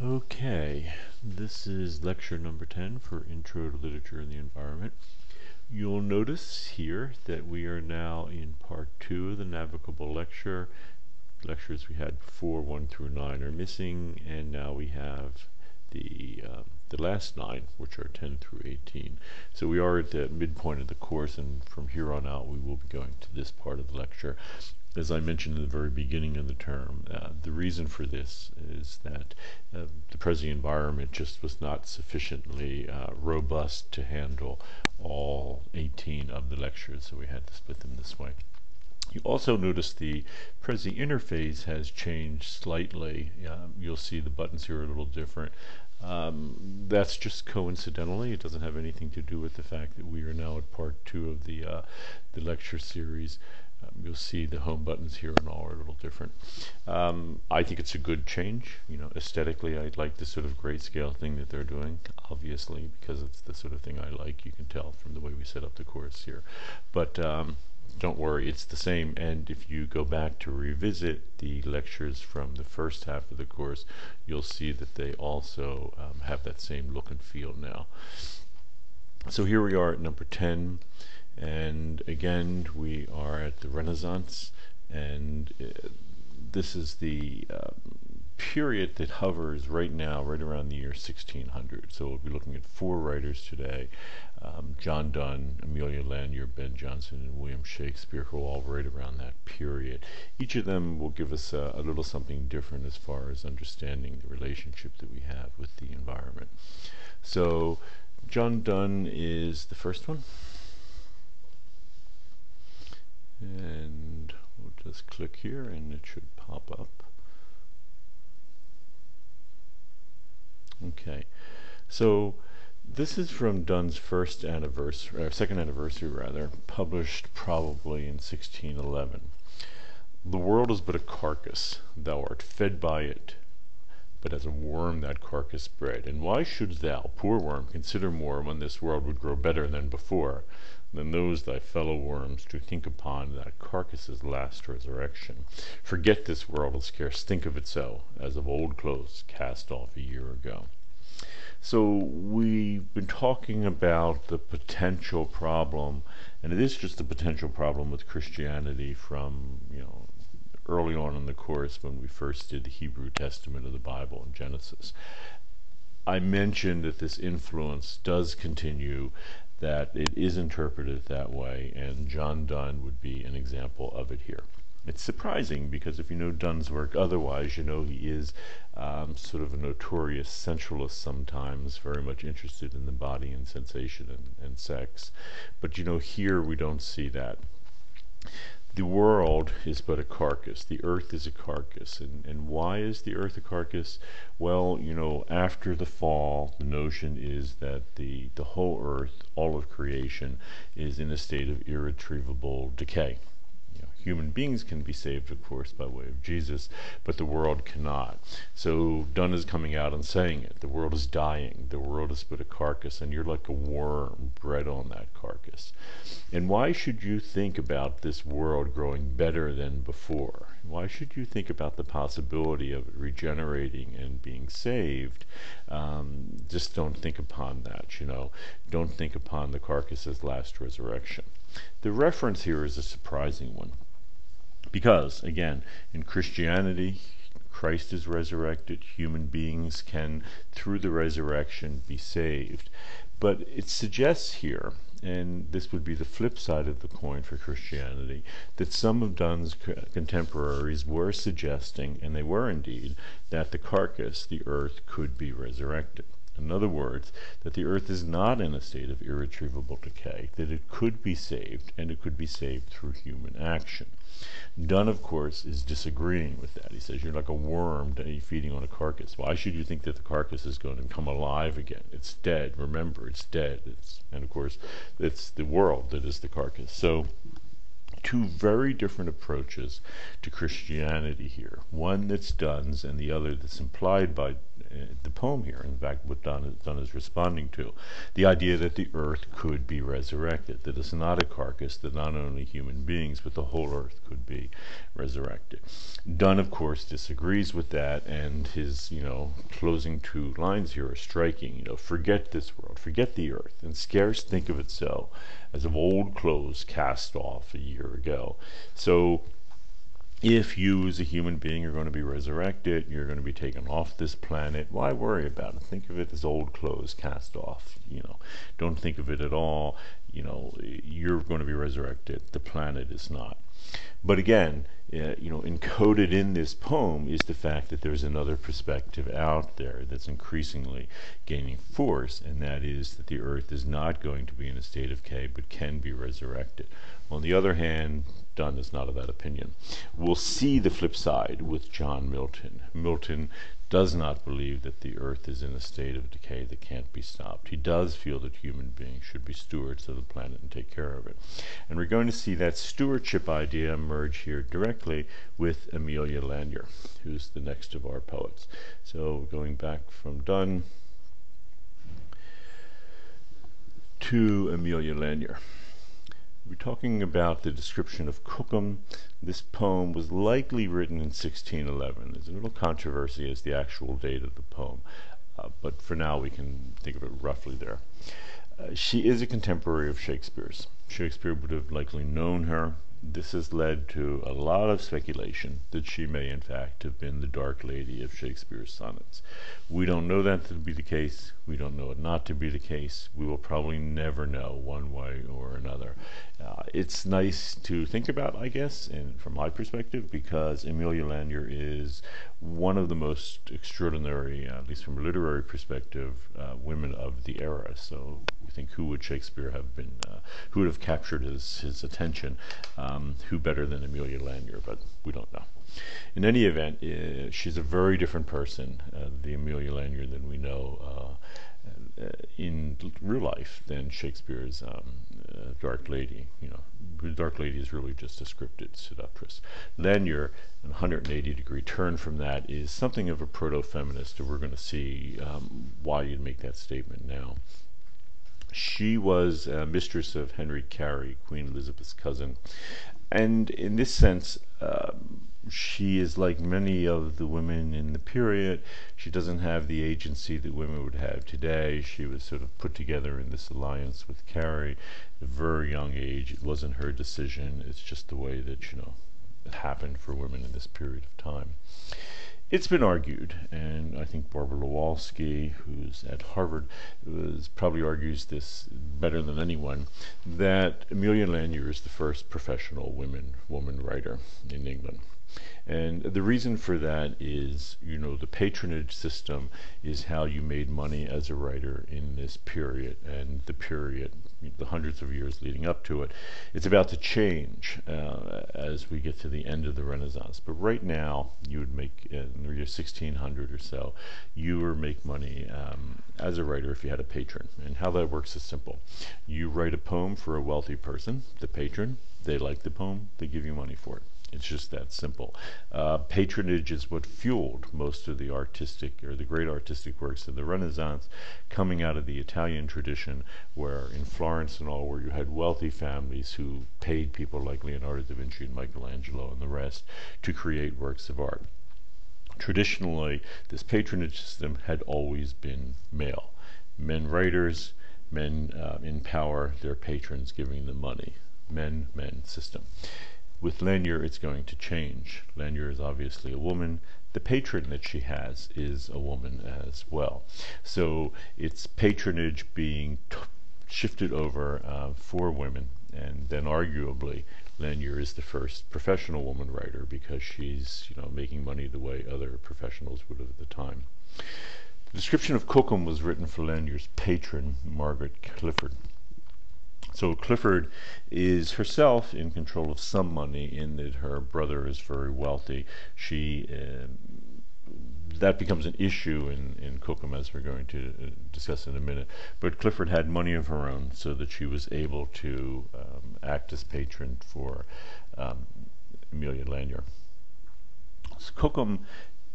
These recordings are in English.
Okay, this is lecture number 10 for Intro to Literature and the Environment. You'll notice here that we are now in part 2 of the navigable lecture. Lectures we had before, 1 through 9, are missing, and now we have the last 9, which are 10 through 18. So we are at the midpoint of the course, and from here on out we will be going to this part of the lecture. As I mentioned in the very beginning of the term, the reason for this is that the present environment just was not sufficiently robust to handle all 18 of the lectures, so we had to split them this way. You also notice the Prezi interface has changed slightly. You'll see the buttons here are a little different. That's just coincidentally. It doesn't have anything to do with the fact that we are now at part 2 of the lecture series. You'll see the home buttons here and all are a little different. I think it's a good change. Aesthetically, I like the sort of grayscale thing that they're doing, obviously, because it's the sort of thing I like. You can tell from the way we set up the course here. But don't worry, it's the same. And if you go back to revisit the lectures from the first half of the course, you'll see that they also have that same look and feel now. So here we are at number 10. And again, we are at the Renaissance, and this is the period that hovers right now, right around the year 1600. So we'll be looking at 4 writers today, John Donne, Amelia Lanyer, Ben Jonson, and William Shakespeare, who are all right around that period. Each of them will give us a little something different as far as understanding the relationship that we have with the environment. So John Donne is the first one. And we'll just click here and it should pop up. Okay, so this is from Donne's second anniversary rather, published probably in 1611. The world is but a carcass, thou art fed by it, but as a worm that carcass bred. And why shouldst thou, poor worm, consider more when this world would grow better than before, than those thy fellow worms to think upon that carcass's last resurrection? Forget this world, and scarce think of it so, as of old clothes cast off a year ago. So we've been talking about the potential problem, and it is just a potential problem with Christianity from, early on in the course when we first did the Hebrew Testament of the Bible in Genesis. I mentioned that this influence does continue, that it is interpreted that way, and John Donne would be an example of it here. It's surprising because if you know Donne's work otherwise, you know he is sort of a notorious sensualist sometimes, very much interested in the body and sensation and sex. But here we don't see that. The world is but a carcass. The earth is a carcass. And why is the earth a carcass? Well, after the fall, the notion is that the whole earth, all of creation, is in a state of irretrievable decay. Human beings can be saved, of course, by way of Jesus, but the world cannot. So Donne is coming out and saying it. The world is dying. The world is but a carcass, and you're like a worm bred on that carcass. And why should you think about this world growing better than before? Why should you think about the possibility of it regenerating and being saved? Just don't think upon that, Don't think upon the carcass's last resurrection. The reference here is a surprising one. Because, again, in Christianity, Christ is resurrected. Human beings can, through the resurrection, be saved. But it suggests here, and this would be the flip side of the coin for Christianity, that some of Donne's contemporaries were suggesting, and they were indeed, that the carcass, the earth, could be resurrected. In other words, that the earth is not in a state of irretrievable decay, that it could be saved, and it could be saved through human action. Donne, of course, is disagreeing with that. He says, you're like a worm feeding on a carcass. Why should you think that the carcass is going to come alive again? It's dead. Remember, it's dead. And, of course, it's the world that is the carcass. So, two very different approaches to Christianity here. One that's Donne's and the other that's implied by the poem here. In fact, what Donne is responding to, the idea that the earth could be resurrected, that it's not a carcass, that not only human beings but the whole earth could be resurrected. Donne, of course, disagrees with that, and his closing two lines here are striking. Forget this world, forget the earth, and scarce think of it so, as of old clothes cast off a year ago. So if you as a human being are going to be resurrected, you're going to be taken off this planet, why worry about it? Think of it as old clothes cast off. Don't think of it at all. You're going to be resurrected. The planet is not. But again, encoded in this poem is the fact that there's another perspective out there that's increasingly gaining force, and that is that the earth is not going to be in a state of decay but can be resurrected. On the other hand, Donne is not of that opinion. We'll see the flip side with John Milton. Milton does not believe that the earth is in a state of decay that can't be stopped. He does feel that human beings should be stewards of the planet and take care of it. And we're going to see that stewardship idea emerge here directly with Amelia Lanyer, who's the next of our poets. So going back from Donne to Amelia Lanyer. We're talking about the description of Cookham. This poem was likely written in 1611. There's a little controversy as the actual date of the poem, but for now we can think of it roughly there. She is a contemporary of Shakespeare's. Shakespeare would have likely known her. This has led to a lot of speculation that she may in fact have been the Dark Lady of Shakespeare's sonnets. We don't know that to be the case. We don't know it not to be the case. We will probably never know one way or another. It's nice to think about, I guess, and from my perspective, because Amelia Lanyer is one of the most extraordinary, at least from a literary perspective, women of the era. So you think, who would Shakespeare have been, who would have captured his attention? Who better than Amelia Lanyer? But we don't know. In any event, she's a very different person, the Amelia Lanyer, than we know in real life than Shakespeare's Dark Lady. The Dark Lady is really just a scripted seductress. Lanyer, an 180-degree turn from that, is something of a proto-feminist, and we're going to see why you'd make that statement now. She was mistress of Henry Carey, Queen Elizabeth's cousin, and in this sense, she is like many of the women in the period. She doesn't have the agency that women would have today. She was sort of put together in this alliance with Carey at a very young age. It wasn't her decision. It's just the way that it happened for women in this period of time. It's been argued, and I think Barbara Lewalski, who's at Harvard, probably argues this better than anyone, that Amelia Lanyer is the first professional woman writer in England. And the reason for that is, the patronage system is how you made money as a writer in this period, and the period, the hundreds of years leading up to it. It's about to change as we get to the end of the Renaissance. But right now, you would make, in the year 1600 or so, you would make money as a writer if you had a patron. And how that works is simple. You write a poem for a wealthy person, the patron. They like the poem, they give you money for it. It's just that simple. Patronage is what fueled most of the artistic, or the great artistic works of the Renaissance, coming out of the Italian tradition, where in Florence and all, where you had wealthy families who paid people like Leonardo da Vinci and Michelangelo and the rest to create works of art. Traditionally, this patronage system had always been male. Men writers, men in power, their patrons giving them money. Men system. With Lanyer, it's going to change. Lanyer is obviously a woman. The patron that she has is a woman as well. So it's patronage being shifted over for women, and then arguably Lanyer is the first professional woman writer because she's making money the way other professionals would have at the time. The description of Cookham was written for Lanyer's patron, Margaret Clifford. So Clifford is herself in control of some money in that her brother is very wealthy. That becomes an issue in Cookham, as we're going to discuss in a minute. But Clifford had money of her own so that she was able to act as patron for Amelia Lanyer. So Cookham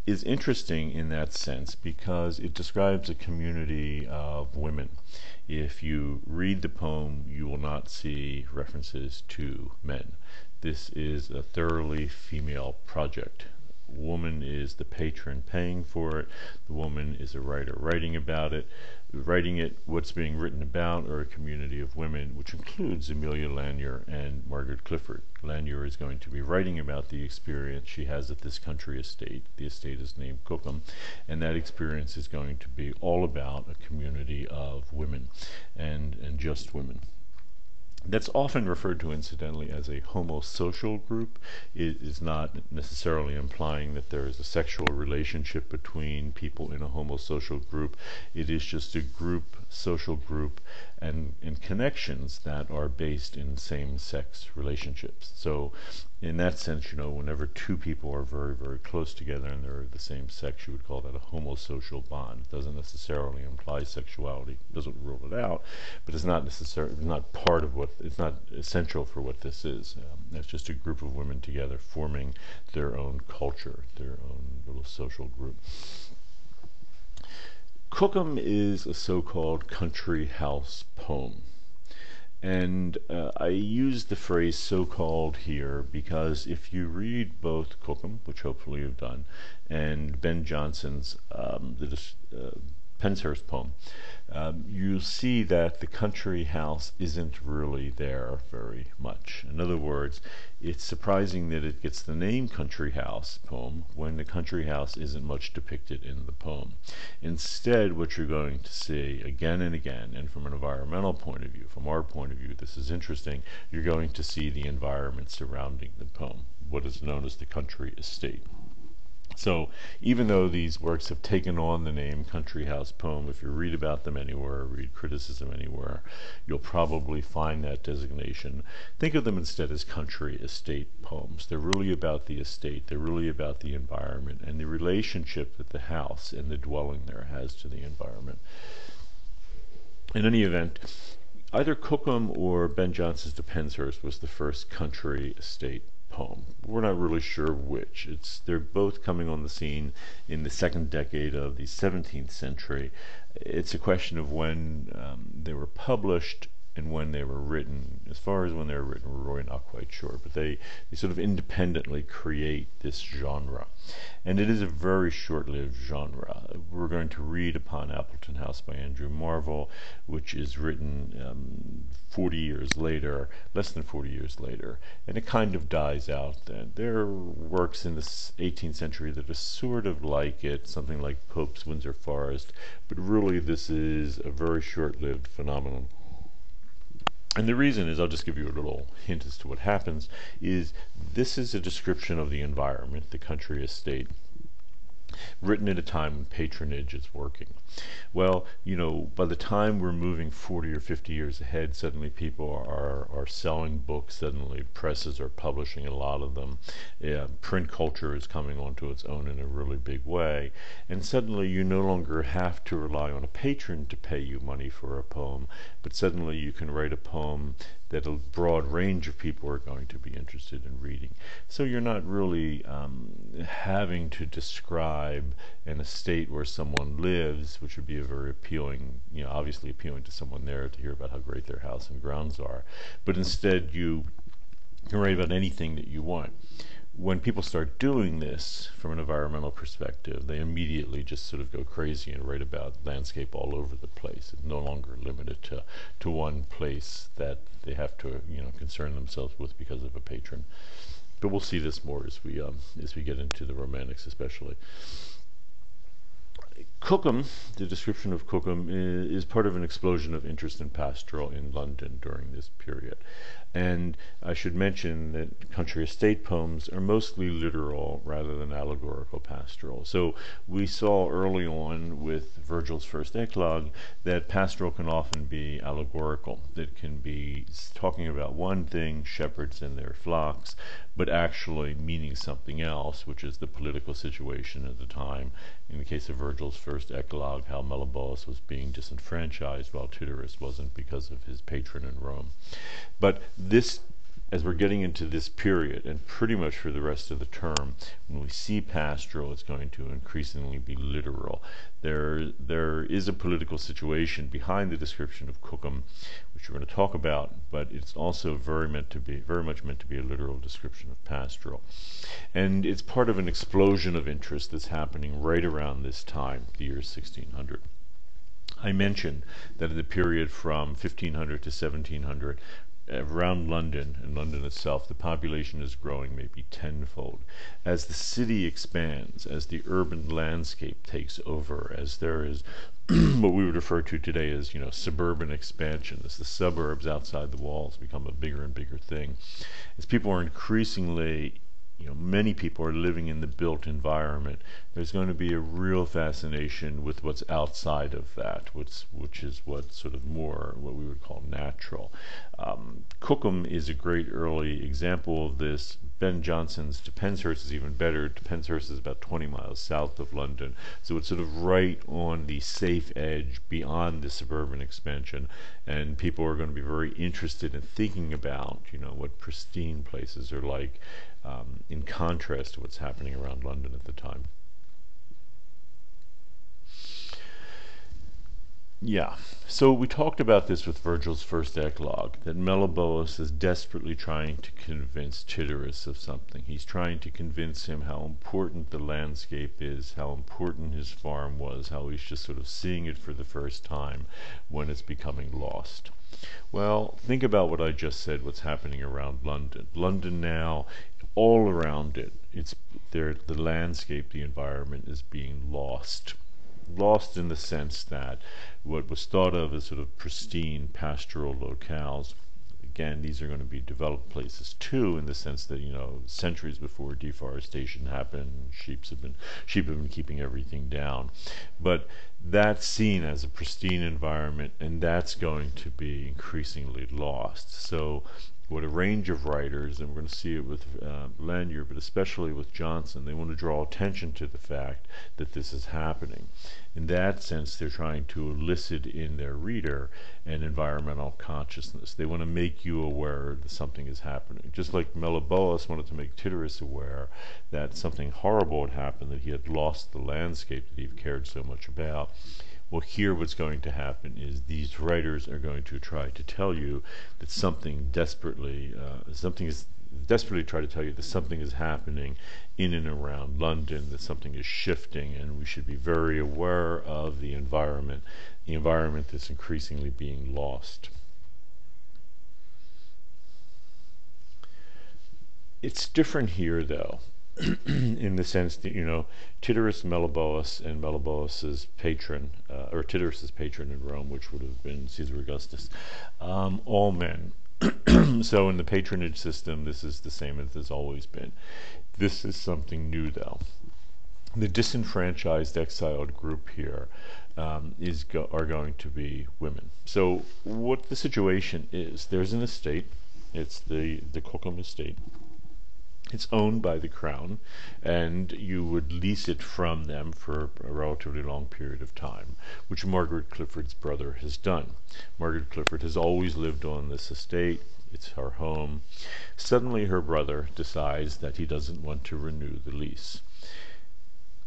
is interesting in that sense because it describes a community of women. If you read the poem, you will not see references to men. This is a thoroughly female project. Woman is the patron paying for it. The woman is a writer writing about it. Writing it, what's being written about are a community of women, which includes Amelia Lanyer and Margaret Clifford. Lanyer is going to be writing about the experience she has at this country estate. The estate is named Cookham, and that experience is going to be all about a community of women and just women. That's often referred to, incidentally, as a homosocial group. It is not necessarily implying that there is a sexual relationship between people in a homosocial group. It is just a group, social group, and connections that are based in same-sex relationships. So in that sense, whenever two people are very, very close together and they're the same sex, you would call that a homosocial bond. It doesn't necessarily imply sexuality, doesn't rule it out, but it's not necessarily, not part of what, it's not essential for what this is. It's just a group of women together forming their own culture, their own little social group. Cookham is a so-called country house poem. And I use the phrase so-called here because if you read both Cookham, which hopefully you've done, and Ben Jonson's Penshurst poem, you'll see that the country house isn't really there very much. In other words, it's surprising that it gets the name country house poem when the country house isn't much depicted in the poem. Instead, what you're going to see again and again, and from an environmental point of view, from our point of view, this is interesting, you're going to see the environment surrounding the poem, what is known as the country estate. So even though these works have taken on the name country house poem, if you read about them anywhere, read criticism anywhere, you'll probably find that designation. Think of them instead as country estate poems. They're really about the estate, they're really about the environment and the relationship that the house and the dwelling there has to the environment. In any event, either Cookham or Ben Jonson's The Penshurst was the first country estate poem. We're not really sure which. They're both coming on the scene in the second decade of the 17th century. It's a question of when they were published and when they were written. As far as when they were written, we're really not quite sure, but they sort of independently create this genre. And it is a very short-lived genre. We're going to read upon Appleton House by Andrew Marvell, which is written 40 years later, less than 40 years later, and it kind of dies out then. There are works in the 18th century that are sort of like it, something like Pope's Windsor Forest, but really this is a very short-lived phenomenon. And the reason is, I'll just give you a little hint as to what happens, is this is a description of the environment, the country estate, written at a time when patronage is working. Well, by the time we're moving 40 or 50 years ahead, suddenly people are selling books, suddenly presses are publishing a lot of them, print culture is coming onto its own in a really big way, and suddenly you no longer have to rely on a patron to pay you money for a poem, but suddenly you can write a poem that a broad range of people are going to be interested in reading. So you're not really having to describe an estate where someone lives, which would be a very appealing, obviously appealing to someone there to hear about how great their house and grounds are. But instead you can write about anything that you want. When people start doing this from an environmental perspective, they immediately just sort of go crazy and write about landscape all over the place. It's no longer limited to one place that they have to concern themselves with because of a patron. But we'll see this more as we get into the Romantics, especially. Cookham, the description of Cookham, is part of an explosion of interest in pastoral in London during this period. And I should mention that country estate poems are mostly literal rather than allegorical pastoral. So we saw early on with Virgil's first eclogue that pastoral can often be allegorical. It can be talking about one thing, shepherds and their flocks, but actually meaning something else, which is the political situation at the time. In the case of Virgil's first eclogue, how Melibos was being disenfranchised while Tityrus wasn't because of his patron in Rome. But this as we're getting into this period, and pretty much for the rest of the term, when we see pastoral, it's going to increasingly be literal. There is a political situation behind the description of Cookham, which we're going to talk about, but it's also very much meant to be a literal description of pastoral. And it's part of an explosion of interest that's happening right around this time, the year 1600. I mentioned that in the period from 1500 to 1700, around London and London itself, the population is growing maybe tenfold. As the city expands, as the urban landscape takes over, as there is what we would refer to today as, suburban expansion, as the suburbs outside the walls become a bigger and bigger thing, as people are increasingly many people are living in the built environment, there's going to be a real fascination with what's outside of that, which is what's sort of more what we would call natural. Cookham is a great early example of this. Ben Jonson's To Penshurst is even better. To Penshurst is about 20 miles south of London, so it's sort of right on the safe edge beyond the suburban expansion, and people are going to be very interested in thinking about, what pristine places are like, in contrast to what's happening around London at the time. Yeah, so we talked about this with Virgil's first eclogue, that Meliboeus is desperately trying to convince Tityrus of something. He's trying to convince him how important the landscape is, how important his farm was, how he's just sort of seeing it for the first time when it's becoming lost. Well, think about what I just said, what's happening around London. London now, all around it, the landscape, the environment is being lost. Lost in the sense that what was thought of as sort of pristine pastoral locales, again, these are going to be developed places too, in the sense that, centuries before deforestation happened, sheep have been keeping everything down. But that's seen as a pristine environment, and that's going to be increasingly lost. So what a range of writers, and we're going to see it with Lanyer, but especially with Jonson, they want to draw attention to the fact that this is happening. In that sense, they're trying to elicit in their reader an environmental consciousness. They want to make you aware that something is happening. Just like Meliboeus wanted to make Tityrus aware that something horrible had happened, that he had lost the landscape that he cared so much about. Well, here what's going to happen is these writers are going to try to tell you that something desperately try to tell you that something is happening in and around London, that something is shifting, and we should be very aware of the environment that's increasingly being lost. It's different here, though, in the sense that, Tityrus, Meliboeus, and Meliboeus's patron, or Tityrus's patron in Rome, which would have been Caesar Augustus, all men. So in the patronage system, this is the same as it's always been. This is something new, though. The disenfranchised, exiled group here are going to be women. So what the situation is, there's an estate. It's the Cookham estate. It's owned by the crown, and you would lease it from them for a relatively long period of time, which Margaret Clifford's brother has done. Margaret Clifford has always lived on this estate. It's her home. Suddenly her brother decides that he doesn't want to renew the lease.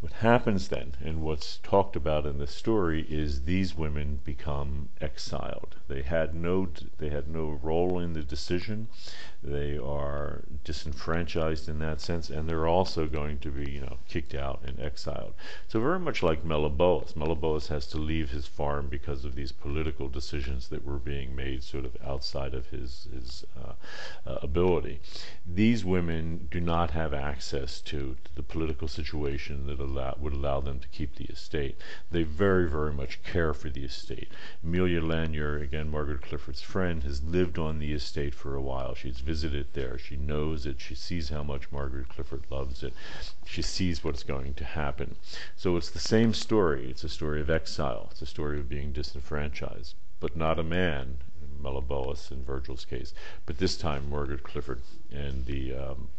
What happens then, and what's talked about in this story, is these women become exiled. They had no role in the decision. They are disenfranchised in that sense, and they're also going to be, kicked out and exiled. So very much like Meliboeus. Meliboeus has to leave his farm because of these political decisions that were being made sort of outside of his ability. These women do not have access to the political situation that would allow them to keep the estate. They very, very much care for the estate. Amelia Lanyer, again Margaret Clifford's friend, has lived on the estate for a while. She's visited there. She knows it. She sees how much Margaret Clifford loves it. She sees what's going to happen. So it's the same story. It's a story of exile. It's a story of being disenfranchised, but not a man, Meliboeus in Virgil's case, but this time Margaret Clifford and the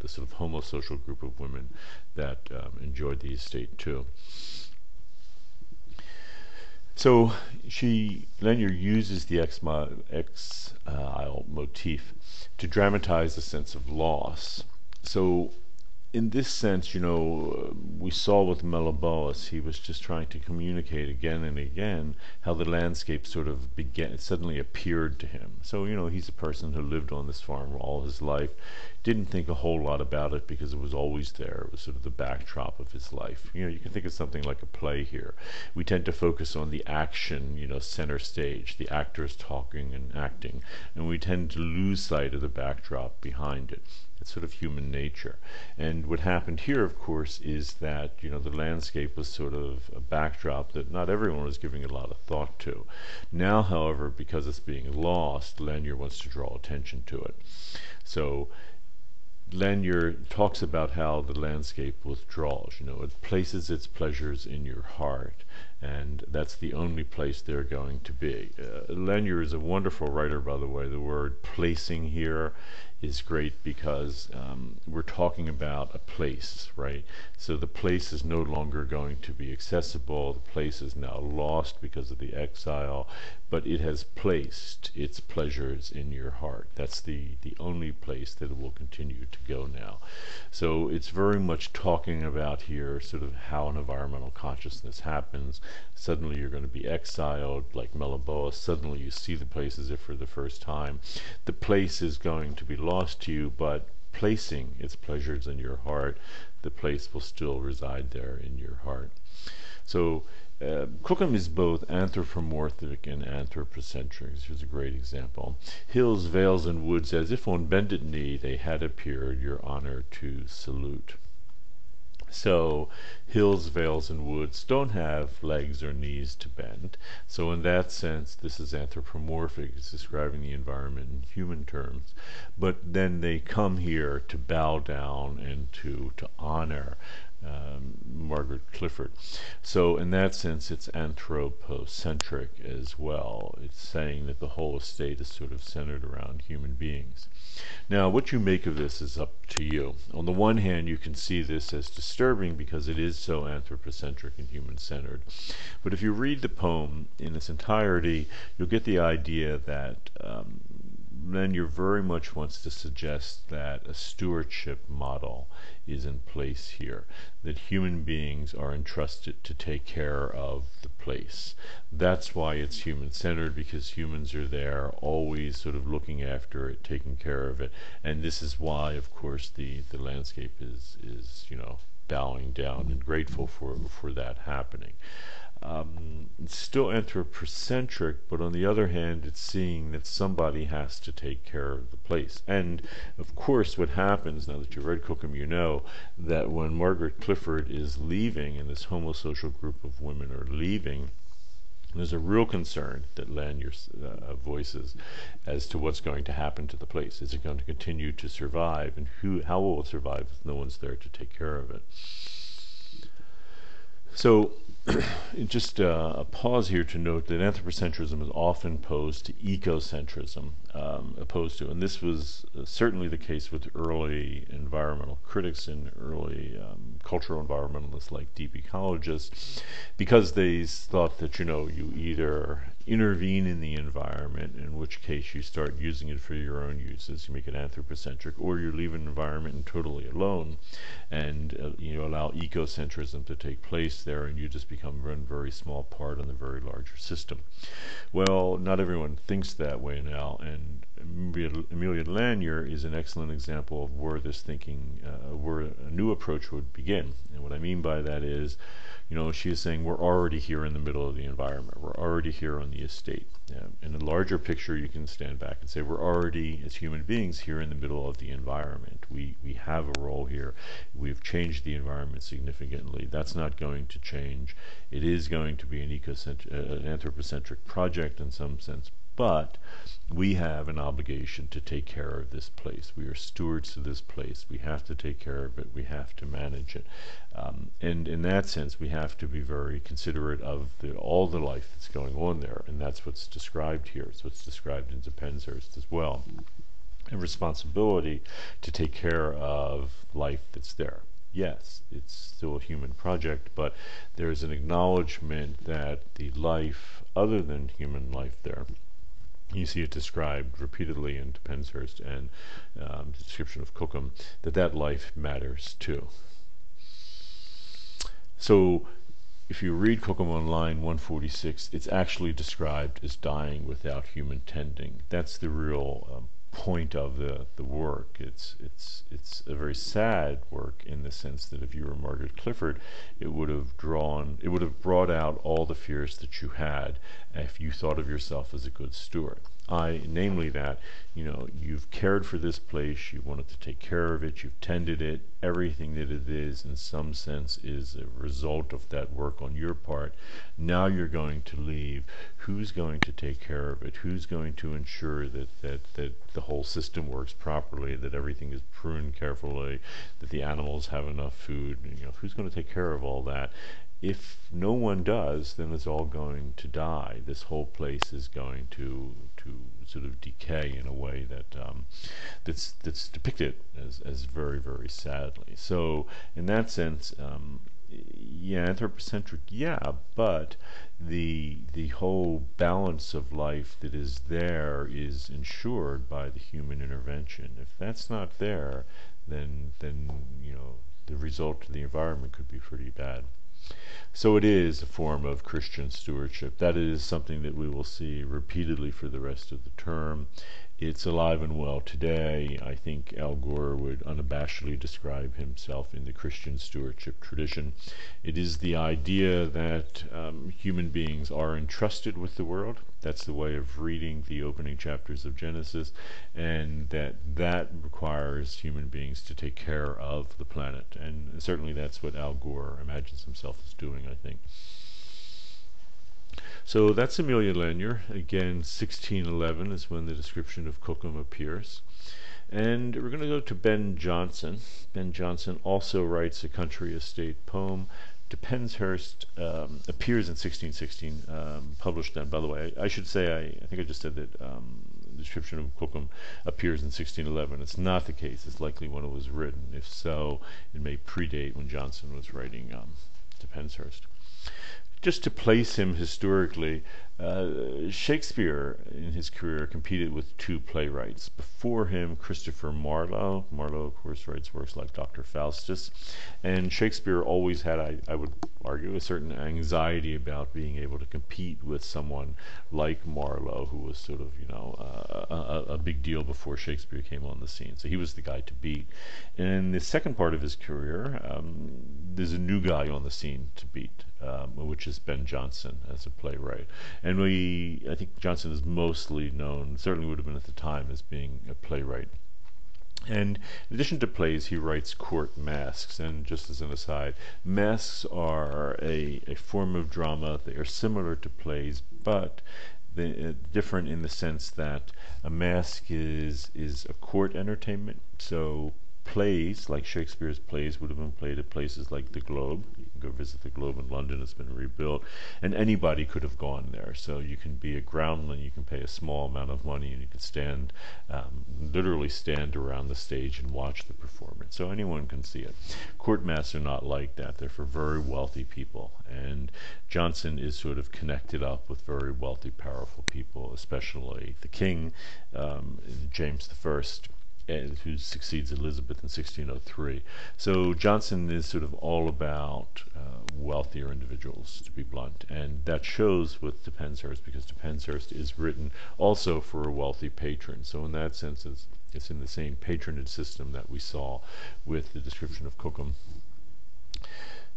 sort of homosocial group of women that enjoyed the estate too. So Lanyer uses the exile motif to dramatize a sense of loss. So in this sense, we saw with Meliboeus, he was just trying to communicate again and again how the landscape sort of suddenly appeared to him. So, he's a person who lived on this farm all his life, didn't think a whole lot about it because it was always there. It was sort of the backdrop of his life. You can think of something like a play here. We tend to focus on the action, center stage, the actors talking and acting, and we tend to lose sight of the backdrop behind it. It's sort of human nature. And what happened here, of course, is that, the landscape was sort of a backdrop that not everyone was giving a lot of thought to. Now, however, because it's being lost, Lanyer wants to draw attention to it. So Lanyer talks about how the landscape withdraws. It places its pleasures in your heart, and that's the only place they're going to be. Lanyer is a wonderful writer, by the way. The word placing here is great because we're talking about a place, right? So the place is no longer going to be accessible. The place is now lost because of the exile, but it has placed its pleasures in your heart. That's the only place that it will continue to go now. So it's very much talking about here sort of how an environmental consciousness happens. Suddenly you're going to be exiled, like Meliboeus. Suddenly you see the place as if for the first time. The place is going to be lost to you, but placing its pleasures in your heart, the place will still reside there in your heart. So Cookham is both anthropomorphic and anthropocentric. Here's a great example. Hills, vales, and woods, as if on bended knee they had appeared, your honor to salute. So hills, vales, and woods don't have legs or knees to bend. So in that sense, this is anthropomorphic. It's describing the environment in human terms. But then they come here to bow down and to honor Margaret Clifford. So in that sense, it's anthropocentric as well. It's saying that the whole estate is sort of centered around human beings. Now, what you make of this is up to you. On the one hand, you can see this as disturbing because it is so anthropocentric and human-centered. But if you read the poem in its entirety, you'll get the idea that Lanyer very much wants to suggest that a stewardship model is in place here, that human beings are entrusted to take care of the place. That's why it's human-centered, because humans are there always sort of looking after it, taking care of it, and this is why, of course, the landscape is bowing down and grateful for that happening. It's still anthropocentric, but on the other hand, it's seeing that somebody has to take care of the place. And of course, what happens, now that you've read Cookham, you know that when Margaret Clifford is leaving and this homosocial group of women are leaving, there's a real concern that Lanyer voices as to what's going to happen to the place. Is it going to continue to survive, and how will it survive if no one's there to take care of it? So just a pause here to note that anthropocentrism is often opposed to ecocentrism, and this was certainly the case with early environmental critics and early cultural environmentalists like deep ecologists, because they thought that you either intervene in the environment, in which case you start using it for your own uses, you make it anthropocentric, or you leave an environment totally alone and you allow ecocentrism to take place there, and you just become one very small part in the very larger system. Well, not everyone thinks that way now, and Amelia Lanyer is an excellent example of where this thinking, where a new approach would begin. And what I mean by that is, she is saying we're already here in the middle of the environment. We're already here on the estate. In a larger picture, you can stand back and say we're already, as human beings, here in the middle of the environment. We have a role here. We've changed the environment significantly. That's not going to change. It is going to be an anthropocentric project in some sense, but we have an obligation to take care of this place. We are stewards of this place. We have to take care of it. We have to manage it. And in that sense, we have to be very considerate of all the life that's going on there. And that's what's described here. It's what's described in Penshurst as well. A responsibility to take care of life that's there. yes, it's still a human project, but there's an acknowledgement that the life other than human life there, you see it described repeatedly in Penshurst and the description of Cookham, that life matters too. So if you read Cookham on line 146, it's actually described as dying without human tending. That's the real point of the work. It's a very sad work in the sense that if you were Margaret Clifford, it would have brought out all the fears that you had if you thought of yourself as a good steward. Namely that, you've cared for this place, you wanted to take care of it, you've tended it, everything that it is in some sense is a result of that work on your part. Now you're going to leave. Who's going to take care of it? Who's going to ensure that the whole system works properly, that everything is pruned carefully, that the animals have enough food? Who's going to take care of all that? If no one does, then it's all going to die. This whole place is going to sort of decay in a way that's depicted as very, very sadly. So in that sense, anthropocentric, but the whole balance of life that is there is ensured by the human intervention. If that's not there, then the result to the environment could be pretty bad. So it is a form of Christian stewardship. That is something that we will see repeatedly for the rest of the term. It's alive and well today. I think Al Gore would unabashedly describe himself in the Christian stewardship tradition. It is the idea that human beings are entrusted with the world. That's the way of reading the opening chapters of Genesis, and that requires human beings to take care of the planet. And certainly that's what Al Gore imagines himself as doing, I think. So that's Amelia Lanyer. Again, 1611 is when the description of Cookham appears. And we're going to go to Ben Jonson. Ben Jonson also writes a country estate poem. To Penshurst appears in 1616, published then. By the way, I should say, I think I just said that the description of Cookham appears in 1611. It's not the case. It's likely when it was written. If so, it may predate when Jonson was writing to Penshurst. Just to place him historically, Shakespeare in his career competed with two playwrights. Before him, Christopher Marlowe. Marlowe, of course, writes works like Dr. Faustus. And Shakespeare always had, I would argue, a certain anxiety about being able to compete with someone like Marlowe, who was sort of, a big deal before Shakespeare came on the scene. So he was the guy to beat. And in the second part of his career, there's a new guy on the scene to beat, which is Ben Jonson as a playwright. And I think Jonson is mostly known, certainly would have been at the time, as being a playwright. And in addition to plays, he writes court masques. And just as an aside, masques are a form of drama. They are similar to plays, but different in the sense that a masque is a court entertainment. So plays, like Shakespeare's plays, would have been played at places like the Globe. You can go visit the Globe in London. It's been rebuilt, and anybody could have gone there. So you can be a groundling, you can pay a small amount of money, and you can stand, literally stand around the stage and watch the performance. So anyone can see it. Court masks are not like that. They're for very wealthy people, and Jonson is sort of connected up with very wealthy, powerful people, especially the king, James I, who succeeds Elizabeth in 1603. So Jonson is sort of all about wealthier individuals, to be blunt, and that shows with To Penshurst, because To Penshurst is written also for a wealthy patron. So in that sense, it's in the same patronage system that we saw with the description of Cookham.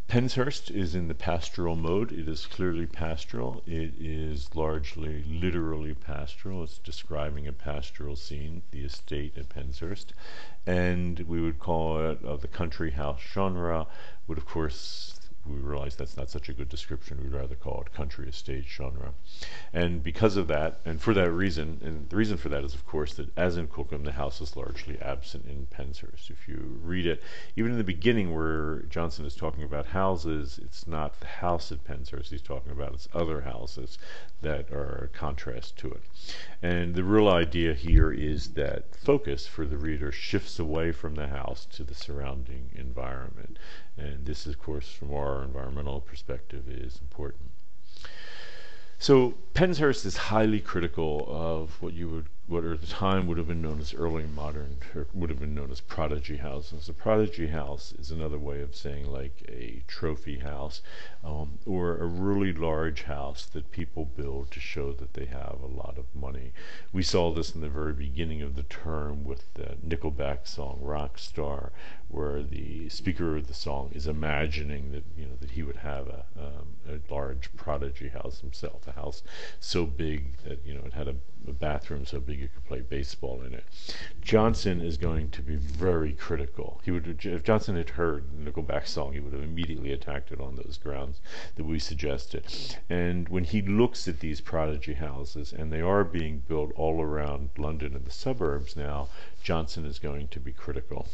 Penshurst is in the pastoral mode. It is clearly pastoral. It is largely literally pastoral. It's describing a pastoral scene, the estate at Penshurst. And we would call it the country house genre, would of course we realized that's not such a good description. We'd rather call it country estate genre. And because of that, and for that reason, and the reason for that is, of course, that as in Cookham, the house is largely absent in Penshurst. If you read it, even in the beginning where Jonson is talking about houses, it's not the house at Penshurst he's talking about, it's other houses that are a contrast to it. And the real idea here is that focus for the reader shifts away from the house to the surrounding environment. And this, of course, from our environmental perspective, is important. So Penshurst is highly critical of what at the time would have been known as early modern, or would have been known as prodigy houses. A prodigy house is another way of saying like a trophy house, or a really large house that people build to show that they have a lot of money. We saw this in the very beginning of the term with the Nickelback song "Rock Star," where the speaker of the song is imagining that that he would have a large prodigy house himself, a house so big that it had a bathroom so big you could play baseball in it. Jonson is going to be very critical. He would, if Jonson had heard Nickelback's song, he would have immediately attacked it on those grounds that we suggested. And when he looks at these prodigy houses, and they are being built all around London and the suburbs now, Jonson is going to be critical.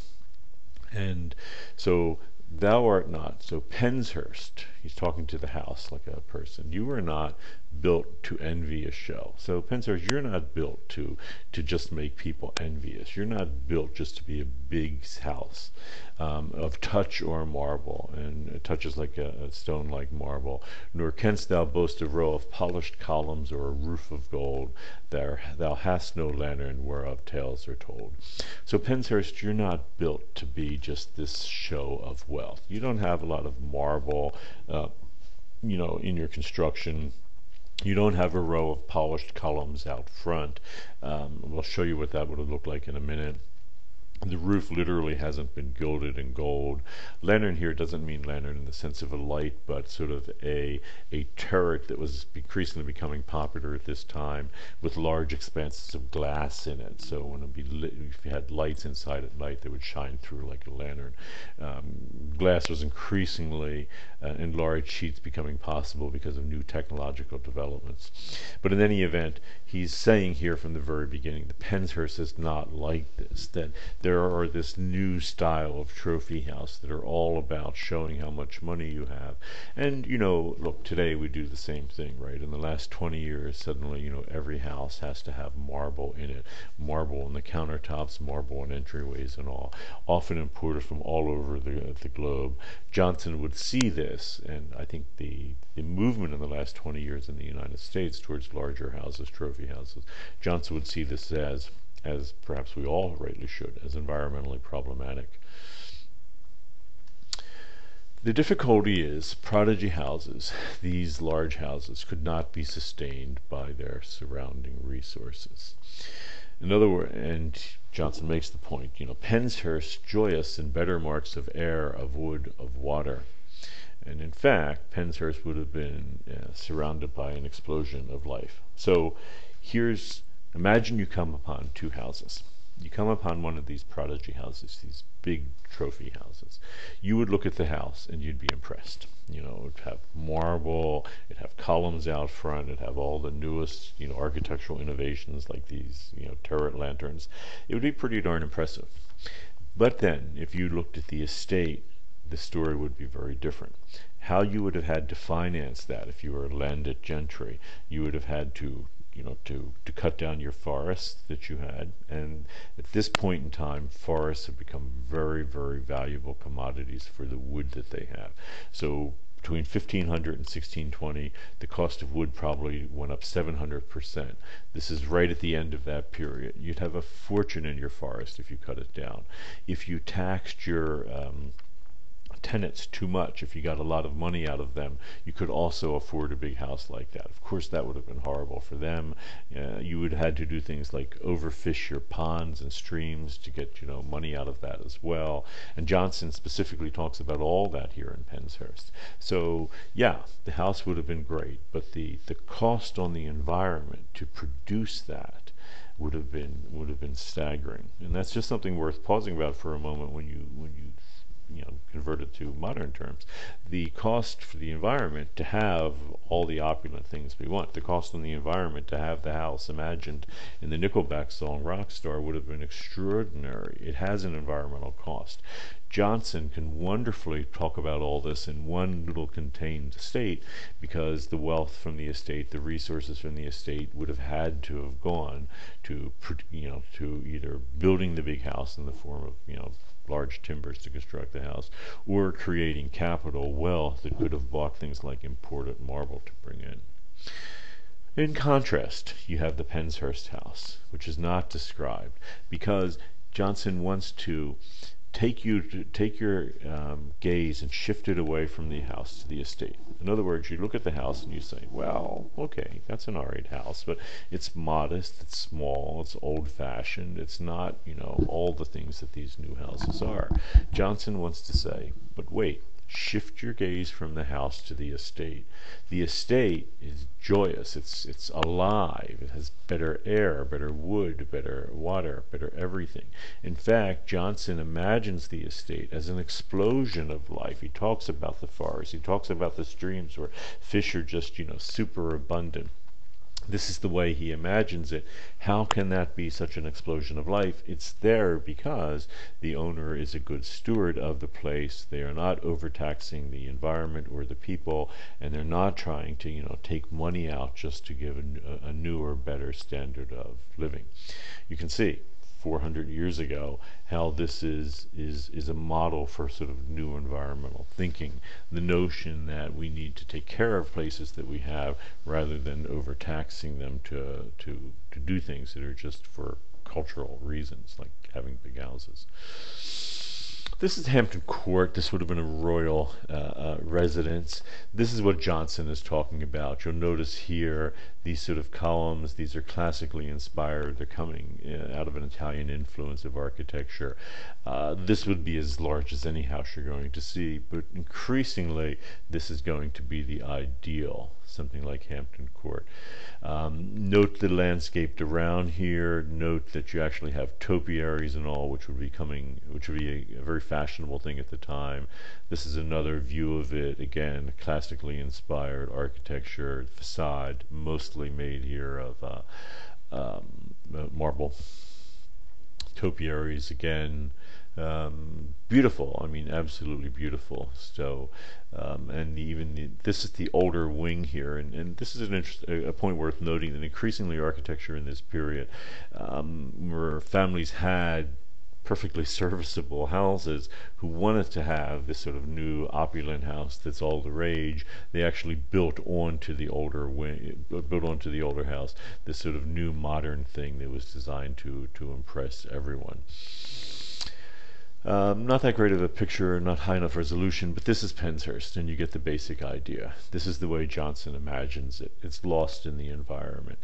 And so, thou art not, so Penshurst, he's talking to the house like a person, you are not built to envy a show. So Penshurst, you're not built to just make people envious. You're not built just to be a big house of touch or marble, and touch is like a stone like marble. Nor canst thou boast a row of polished columns or a roof of gold. Thou hast no lantern whereof tales are told. So Penshurst, you're not built to be just this show of wealth. You don't have a lot of marble, in your construction. You don't have a row of polished columns out front. We'll show you what that would have looked like in a minute. The roof literally hasn't been gilded in gold. Lantern here doesn't mean lantern in the sense of a light, but sort of a turret that was increasingly becoming popular at this time, with large expanses of glass in it. So when it would be lit, if you had lights inside at night, they would shine through like a lantern. Glass was increasingly in large sheets becoming possible because of new technological developments. But in any event, he's saying here from the very beginning, the Penshurst is not like this, that there are this new style of trophy house that are all about showing how much money you have. And look, today we do the same thing, right? In the last 20 years, suddenly every house has to have marble in it, marble on the countertops, marble on entryways and all, often imported from all over the globe. Jonson would see this, and I think the movement in the last 20 years in the United States towards larger houses, trophy houses, Jonson would see this as perhaps we all rightly should, as environmentally problematic. The difficulty is prodigy houses, these large houses, could not be sustained by their surrounding resources. In other words, and Jonson makes the point, Penshurst joyous in better marks of air, of wood, of water. And in fact, Penshurst would have been surrounded by an explosion of life. So imagine you come upon two houses. You come upon one of these prodigy houses, these big trophy houses. You would look at the house and you'd be impressed. It would have marble, it'd have columns out front, it'd have all the newest, architectural innovations like these, turret lanterns. It would be pretty darn impressive. But then, if you looked at the estate, the story would be very different. How you would have had to finance that if you were a landed gentry, you would have had to cut down your forests that you had. And at this point in time, forests have become very, very valuable commodities for the wood that they have. So between 1500 and 1620, the cost of wood probably went up 700%. This is right at the end of that period. You'd have a fortune in your forest if you cut it down. If you taxed your tenants too much, if you got a lot of money out of them, you could also afford a big house like that. Of course, that would have been horrible for them. You would have had to do things like overfish your ponds and streams to get money out of that as well. And Jonson specifically talks about all that here in Penshurst. So yeah, the house would have been great, but the cost on the environment to produce that would have been staggering. And that's just something worth pausing about for a moment when you converted to modern terms, the cost for the environment to have all the opulent things we want, the cost on the environment to have the house imagined in the Nickelback song Rockstar would have been extraordinary. It has an environmental cost. Jonson can wonderfully talk about all this in one little contained estate, because the wealth from the estate, the resources from the estate would have had to have gone to to either building the big house in the form of large timbers to construct the house, or creating capital wealth that could have bought things like imported marble to bring in. In contrast, you have the Penshurst house, which is not described, because Jonson wants to take your gaze and shift it away from the house to the estate. In other words, you look at the house and you say, well, okay, that's an alright house, but it's modest, it's small, it's old-fashioned, it's not, all the things that these new houses are. Jonson wants to say, but wait, shift your gaze from the house to the estate. The estate is joyous, it's alive, it has better air, better wood, better water, better everything. In fact, Jonson imagines the estate as an explosion of life. He talks about the forest, he talks about the streams where fish are just, super abundant. This is the way he imagines it. How can that be such an explosion of life? It's there because the owner is a good steward of the place. They are not overtaxing the environment or the people, and they're not trying to, take money out just to give a newer, better standard of living. You can see 400 years ago how this is a model for sort of new environmental thinking. The notion that we need to take care of places that we have rather than overtaxing them to do things that are just for cultural reasons, like having big houses. This is Hampton Court. This would have been a royal residence. This is what Jonson is talking about. You'll notice here these sort of columns. These are classically inspired. They're coming out of an Italian influence of architecture. This would be as large as any house you're going to see, but increasingly this is going to be the ideal, something like Hampton Court. Note the landscaped around here. Note that you actually have topiaries and all, which would be a very fashionable thing at the time. This is another view of it. Again, classically inspired architecture, facade, mostly made here of marble. Topiaries again. Beautiful, absolutely beautiful. So, this is the older wing here, and this is a point worth noting that increasingly architecture in this period, where families had perfectly serviceable houses who wanted to have this sort of new opulent house that's all the rage, they actually built onto the older house this sort of new modern thing that was designed to impress everyone. Not that great of a picture, not high enough resolution, but this is Penshurst, and you get the basic idea. This is the way Jonson imagines it. It's lost in the environment.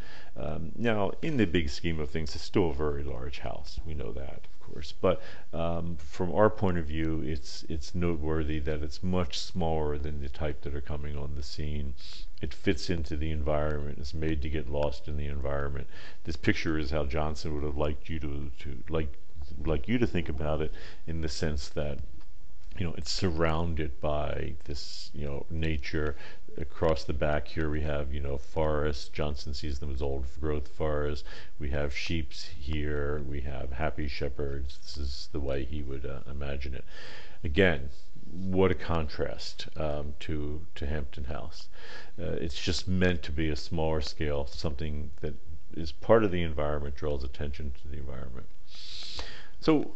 Now, in the big scheme of things, it's still a very large house. We know that, of course. But from our point of view, it's noteworthy that it's much smaller than the type that are coming on the scene. It fits into the environment. It's made to get lost in the environment. This picture is how Jonson would have liked you to think about it, in the sense that it's surrounded by this nature. Across the back here we have forests. Jonson sees them as old growth forests. We have sheep here. We have happy shepherds. This is the way he would imagine it. Again, what a contrast to Hampton House. It's just meant to be a smaller scale, something that is part of the environment, draws attention to the environment. So,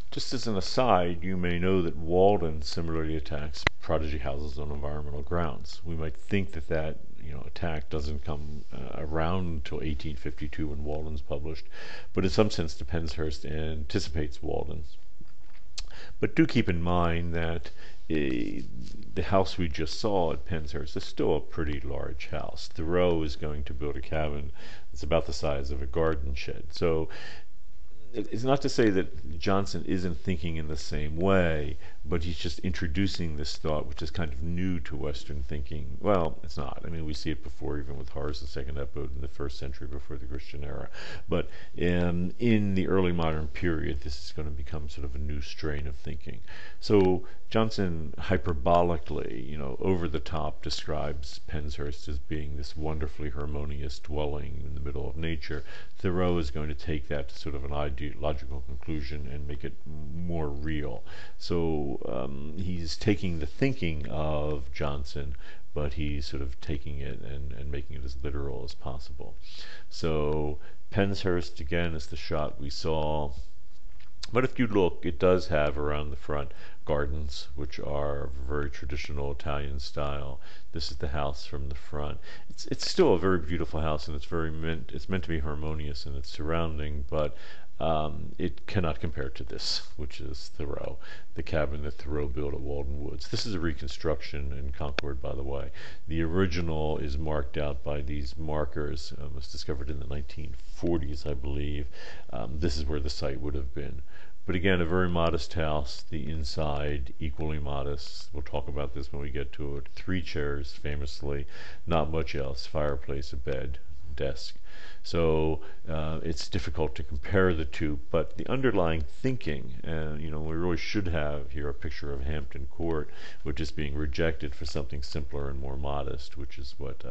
just as an aside, you may know that Walden similarly attacks Prodigy Houses on environmental grounds. We might think that attack doesn't come around until 1852 when Walden's published, but in some sense the Penshurst anticipates Walden. But do keep in mind that the house we just saw at Penshurst is still a pretty large house. Thoreau is going to build a cabin that's about the size of a garden shed. So it's not to say that Jonson isn't thinking in the same way, but he's just introducing this thought, which is kind of new to Western thinking. Well, it's not. I mean, we see it before, even with Horace's second epode in the 1st century before the Christian era. But in the early modern period, this is going to become sort of a new strain of thinking. So Jonson hyperbolically, over the top, describes Penshurst as being this wonderfully harmonious dwelling in the middle of nature. Thoreau is going to take that to sort of an ideological conclusion and make it more real. So he's taking the thinking of Jonson, but he's sort of taking it and making it as literal as possible. So Penshurst, again, is the shot we saw. But if you look, it does have around the front gardens, which are very traditional Italian style. This is the house from the front. It's still a very beautiful house, and it's meant to be harmonious in its surrounding, but it cannot compare to this, which is Thoreau, the cabin that Thoreau built at Walden Woods. This is a reconstruction in Concord, by the way. The original is marked out by these markers. It was discovered in the 1940s, I believe. This is where the site would have been. But again, a very modest house, the inside equally modest. We'll talk about this when we get to it. 3 chairs, famously, not much else, fireplace, a bed, desk. So it's difficult to compare the two, but the underlying thinking, we really should have here a picture of Hampton Court, which is being rejected for something simpler and more modest, which is what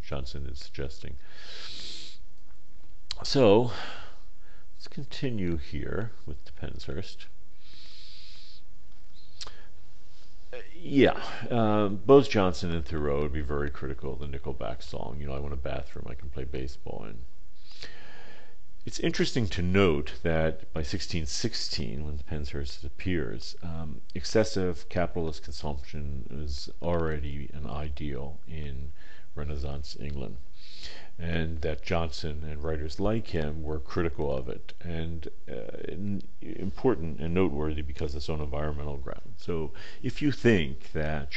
Jonson is suggesting. So let's continue here with the Penshurst. Both Jonson and Thoreau would be very critical of the Nickelback song, I want a bathroom I can play baseball in. It's interesting to note that by 1616, when Penshurst appears, excessive capitalist consumption is already an ideal in Renaissance England, and that Jonson and writers like him were critical of it, and important and noteworthy because it's on environmental ground. So if you think that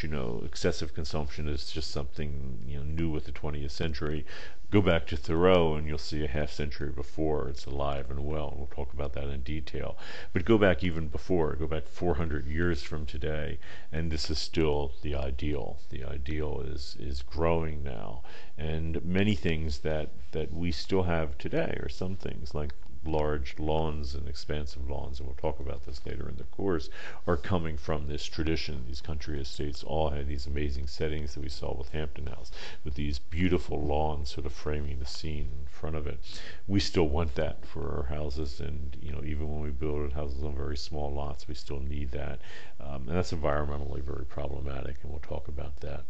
excessive consumption is just something new with the 20th century, go back to Thoreau and you'll see a half-century before it's alive and well. We'll talk about that in detail. But go back even before, go back 400 years from today, and this is still the ideal. The ideal is growing now. And many things that we still have today, or some things like large lawns and expansive lawns, and we'll talk about this later in the course, are coming from this tradition. These country estates all had these amazing settings that we saw with Hampton House, with these beautiful lawns sort of framing the scene in front of it. We still want that for our houses, and even when we build houses on very small lots, we still need that, and that's environmentally very problematic, and we'll talk about that.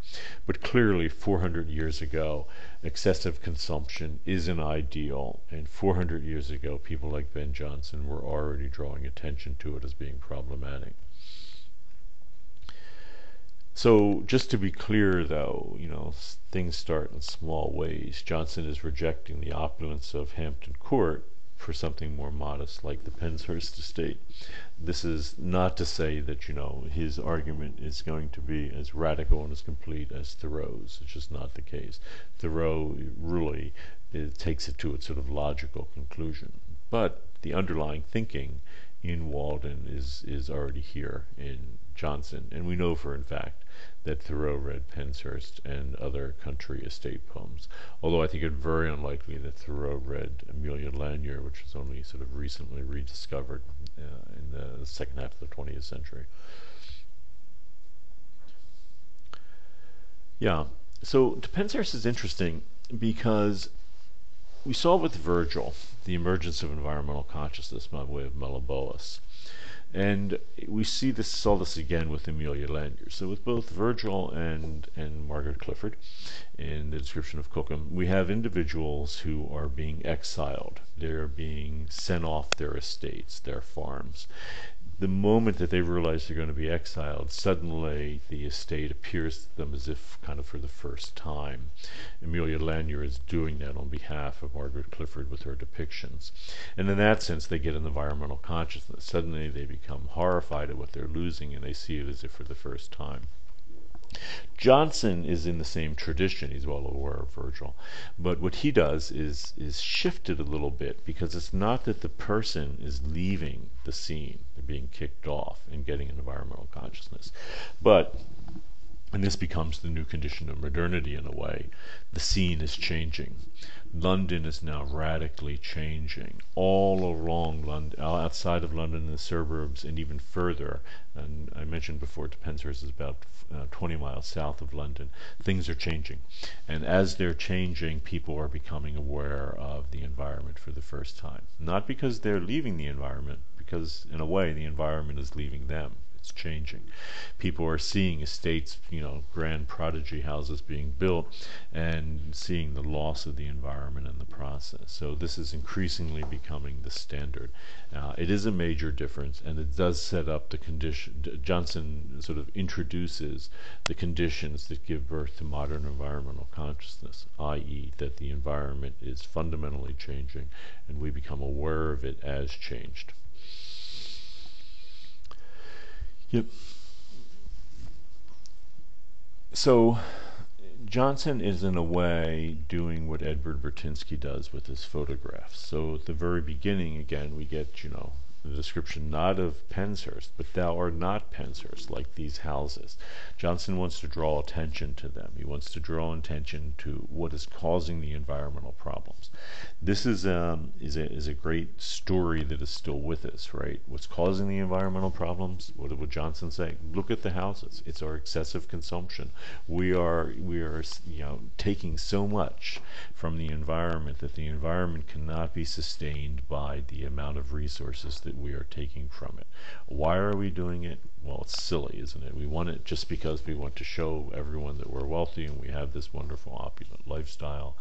But clearly, 400 years ago, excessive consumption is an ideal, and 400 years ago, people like Ben Jonson were already drawing attention to it as being problematic. So just to be clear, though, things start in small ways. Jonson is rejecting the opulence of Hampton Court for something more modest like the Penshurst estate. This is not to say that his argument is going to be as radical and as complete as Thoreau's. It's just not the case. Thoreau really takes it to its sort of logical conclusion. But the underlying thinking in Walden is already here in Jonson, and we know for a fact that Thoreau read Penshurst and other country estate poems, although I think it very unlikely that Thoreau read Amelia Lanyer, which was only sort of recently rediscovered in the second half of the 20th century. So Penshurst is interesting because we saw with Virgil the emergence of environmental consciousness by way of Meliboeus. And we saw this again with Amelia Lanyer. So with both Virgil and Margaret Clifford, in the description of Cookham, we have individuals who are being exiled. They're being sent off their estates, their farms. The moment that they realize they're going to be exiled, suddenly the estate appears to them as if kind of for the first time. Amelia Lanyer is doing that on behalf of Margaret Clifford with her depictions. And in that sense, they get an environmental consciousness. Suddenly they become horrified at what they're losing, and they see it as if for the first time. Jonson is in the same tradition. He's well aware of Virgil. But what he does is shift it a little bit, because it's not that the person is leaving the scene, they're being kicked off and getting an environmental consciousness. But, and this becomes the new condition of modernity in a way, the scene is changing. London is now radically changing. All along London, outside of London, in the suburbs, and even further, and I mentioned before, Penshurst is about 20 miles south of London, things are changing. And as they're changing, people are becoming aware of the environment for the first time. Not because they're leaving the environment, because in a way the environment is leaving them. It's changing. People are seeing estates, grand prodigy houses being built, and seeing the loss of the environment in the process. So this is increasingly becoming the standard. It is a major difference, and it does set up the condition. Jonson sort of introduces the conditions that give birth to modern environmental consciousness, i.e., that the environment is fundamentally changing, and we become aware of it as changed. Yep. So Jonson is in a way doing what Edward Burtynsky does with his photographs. So at the very beginning, again, we get, the description not of Penshurst, but thou art not Penshurst, like these houses. Jonson wants to draw attention to them. He wants to draw attention to what is causing the environmental problems. This is a great story that is still with us, right? What's causing the environmental problems? What would Jonson say? Look at the houses. It's our excessive consumption. We are taking so much from the environment that the environment cannot be sustained by the amount of resources that we are taking from it. Why are we doing it? Well, it's silly, isn't it? We want it just because we want to show everyone that we're wealthy and we have this wonderful, opulent lifestyle.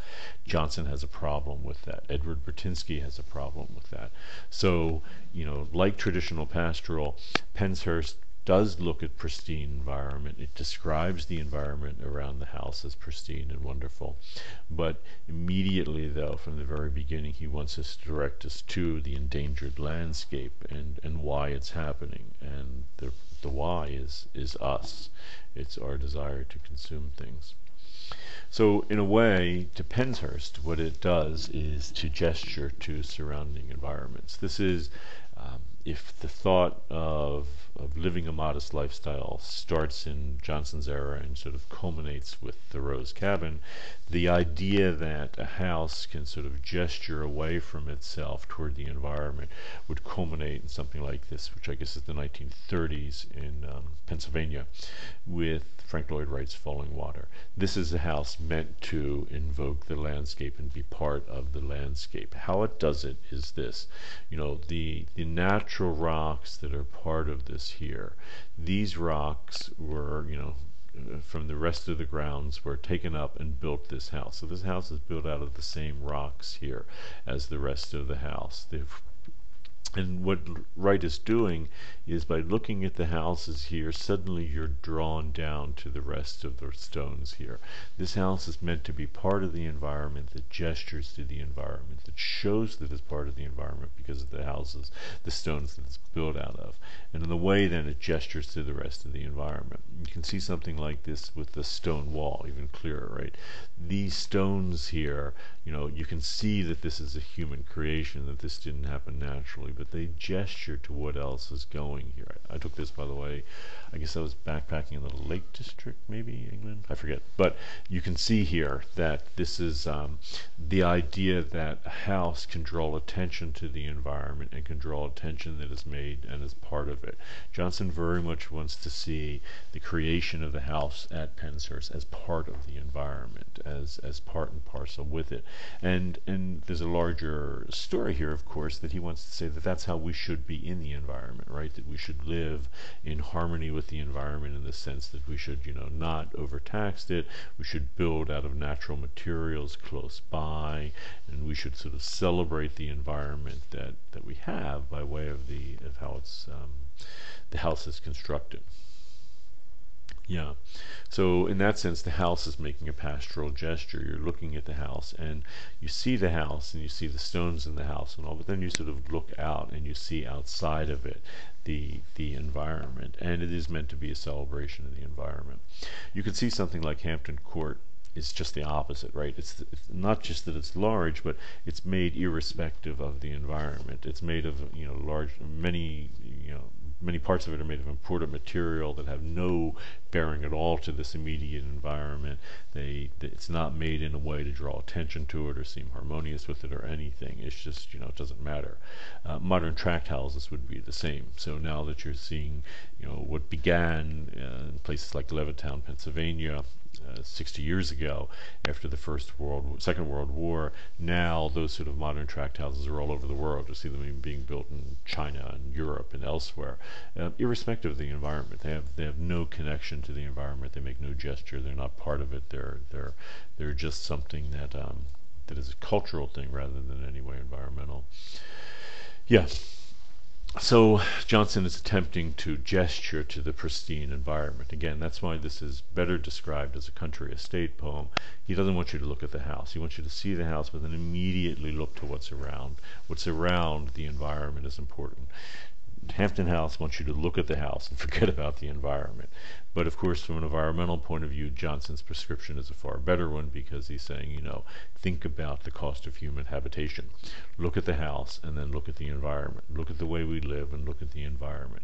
Jonson has a problem with that. Edward Burtynsky has a problem with that. So, like traditional pastoral, Penshurst does look at pristine environment. It describes the environment around the house as pristine and wonderful. But immediately, though, from the very beginning, he wants us to direct us to the endangered landscape and why it's happening. And the why is us. It's our desire to consume things. So in a way, to Penshurst, what it does is to gesture to surrounding environments. This is, if the thought of living a modest lifestyle starts in Jonson's era and sort of culminates with the Rose Cabin, the idea that a house can sort of gesture away from itself toward the environment would culminate in something like this, which I guess is the 1930s in Pennsylvania, with Frank Lloyd Wright's Falling Water. This is a house meant to invoke the landscape and be part of the landscape. How it does it is this. The natural rocks that are part of this here, these rocks were, from the rest of the grounds, were taken up and built this house. So this house is built out of the same rocks here as the rest of the house. And what Wright is doing is, by looking at the houses here, suddenly you're drawn down to the rest of the stones here. This house is meant to be part of the environment, that gestures to the environment, that shows that it's part of the environment because of the houses, the stones that it's built out of. And in a way, then, it gestures to the rest of the environment. You can see something like this with the stone wall, even clearer, right? These stones here, you can see that this is a human creation, that this didn't happen naturally, but they gesture to what else is going here. I took this, by the way, I guess I was backpacking in the Lake District, maybe, England? I forget. But you can see here that this is the idea that a house can draw attention to the environment and can draw attention that is made and is part of it. Jonson very much wants to see the creation of the house at Penshurst as part of the environment, as part and parcel with it. And there's a larger story here, of course, that he wants to say that that's how we should be in the environment, right? That we should live in harmony with the environment, in the sense that we should, not overtax it. We should build out of natural materials close by, and we should sort of celebrate the environment that we have by way of how it's the house is constructed. Yeah. So in that sense, the house is making a pastoral gesture. You're looking at the house, and you see the house, and you see the stones in the house and all, but then you sort of look out, and you see outside of it the environment, and it is meant to be a celebration of the environment. You can see something like Hampton Court. It's just the opposite, right? It's not just that it's large, but it's made irrespective of the environment. It's made of, many parts of it are made of imported material that have no bearing at all to this immediate environment. It's not made in a way to draw attention to it or seem harmonious with it or anything. It's just, it doesn't matter. Modern tract houses would be the same. So now that you're seeing, what began in places like Levittown, Pennsylvania, 60 years ago, after the Second World War, now those sort of modern tract houses are all over the world. You see them being built in China and Europe and elsewhere, irrespective of the environment. They have no connection to the environment. They make no gesture. They're not part of it. They're just something that is a cultural thing rather than any way environmental. Yeah. So Jonson is attempting to gesture to the pristine environment. Again, that's why this is better described as a country estate poem. He doesn't want you to look at the house. He wants you to see the house, but then immediately look to what's around. What's around the environment is important. Hampton House wants you to look at the house and forget about the environment. But of course, from an environmental point of view, Jonson's prescription is a far better one, because he's saying, think about the cost of human habitation. Look at the house and then look at the environment. Look at the way we live and look at the environment.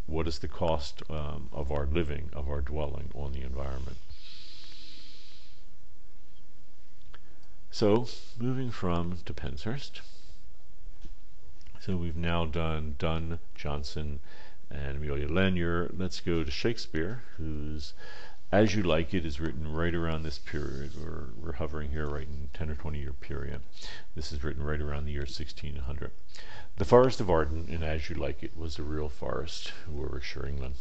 What is the cost of our living, of our dwelling on the environment? So, moving from to Penshurst. So we've now done Donne, Jonson, and Amelia Lanyer. Let's go to Shakespeare, whose As You Like It is written right around this period. We're hovering here right in 10 or 20 year period. This is written right around the year 1600. The forest of Arden in As You Like It was a real forest, Warwickshire, England.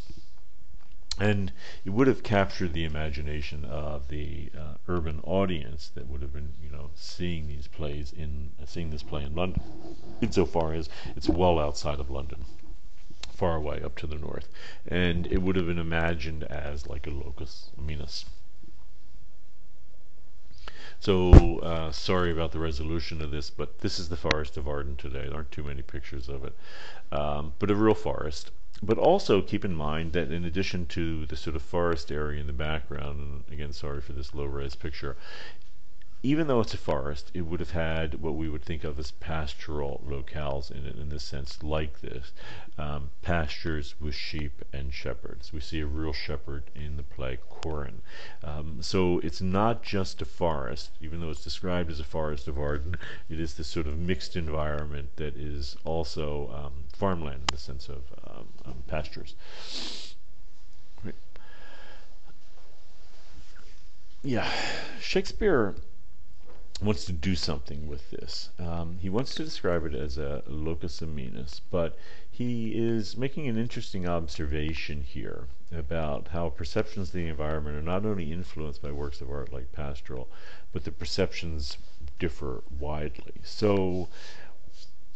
And it would have captured the imagination of the urban audience that would have been, seeing this play in London, insofar as it's well outside of London, far away up to the north, and it would have been imagined as like a locus, Amoenus. So sorry about the resolution of this, but this is the forest of Arden today. There aren't too many pictures of it, but a real forest. But also keep in mind that in addition to the sort of forest area in the background, and again, sorry for this low-res picture, even though it's a forest, it would have had what we would think of as pastoral locales in it, in this sense, like this. Pastures with sheep and shepherds. We see a real shepherd in the play Corin. So it's not just a forest, even though it's described as a forest of Arden, it is this sort of mixed environment that is also farmland in the sense of pastures. Right. Yeah, Shakespeare wants to do something with this. He wants to describe it as a locus Amoenus, but he is making an interesting observation here about how perceptions of the environment are not only influenced by works of art like Pastoral, but the perceptions differ widely. So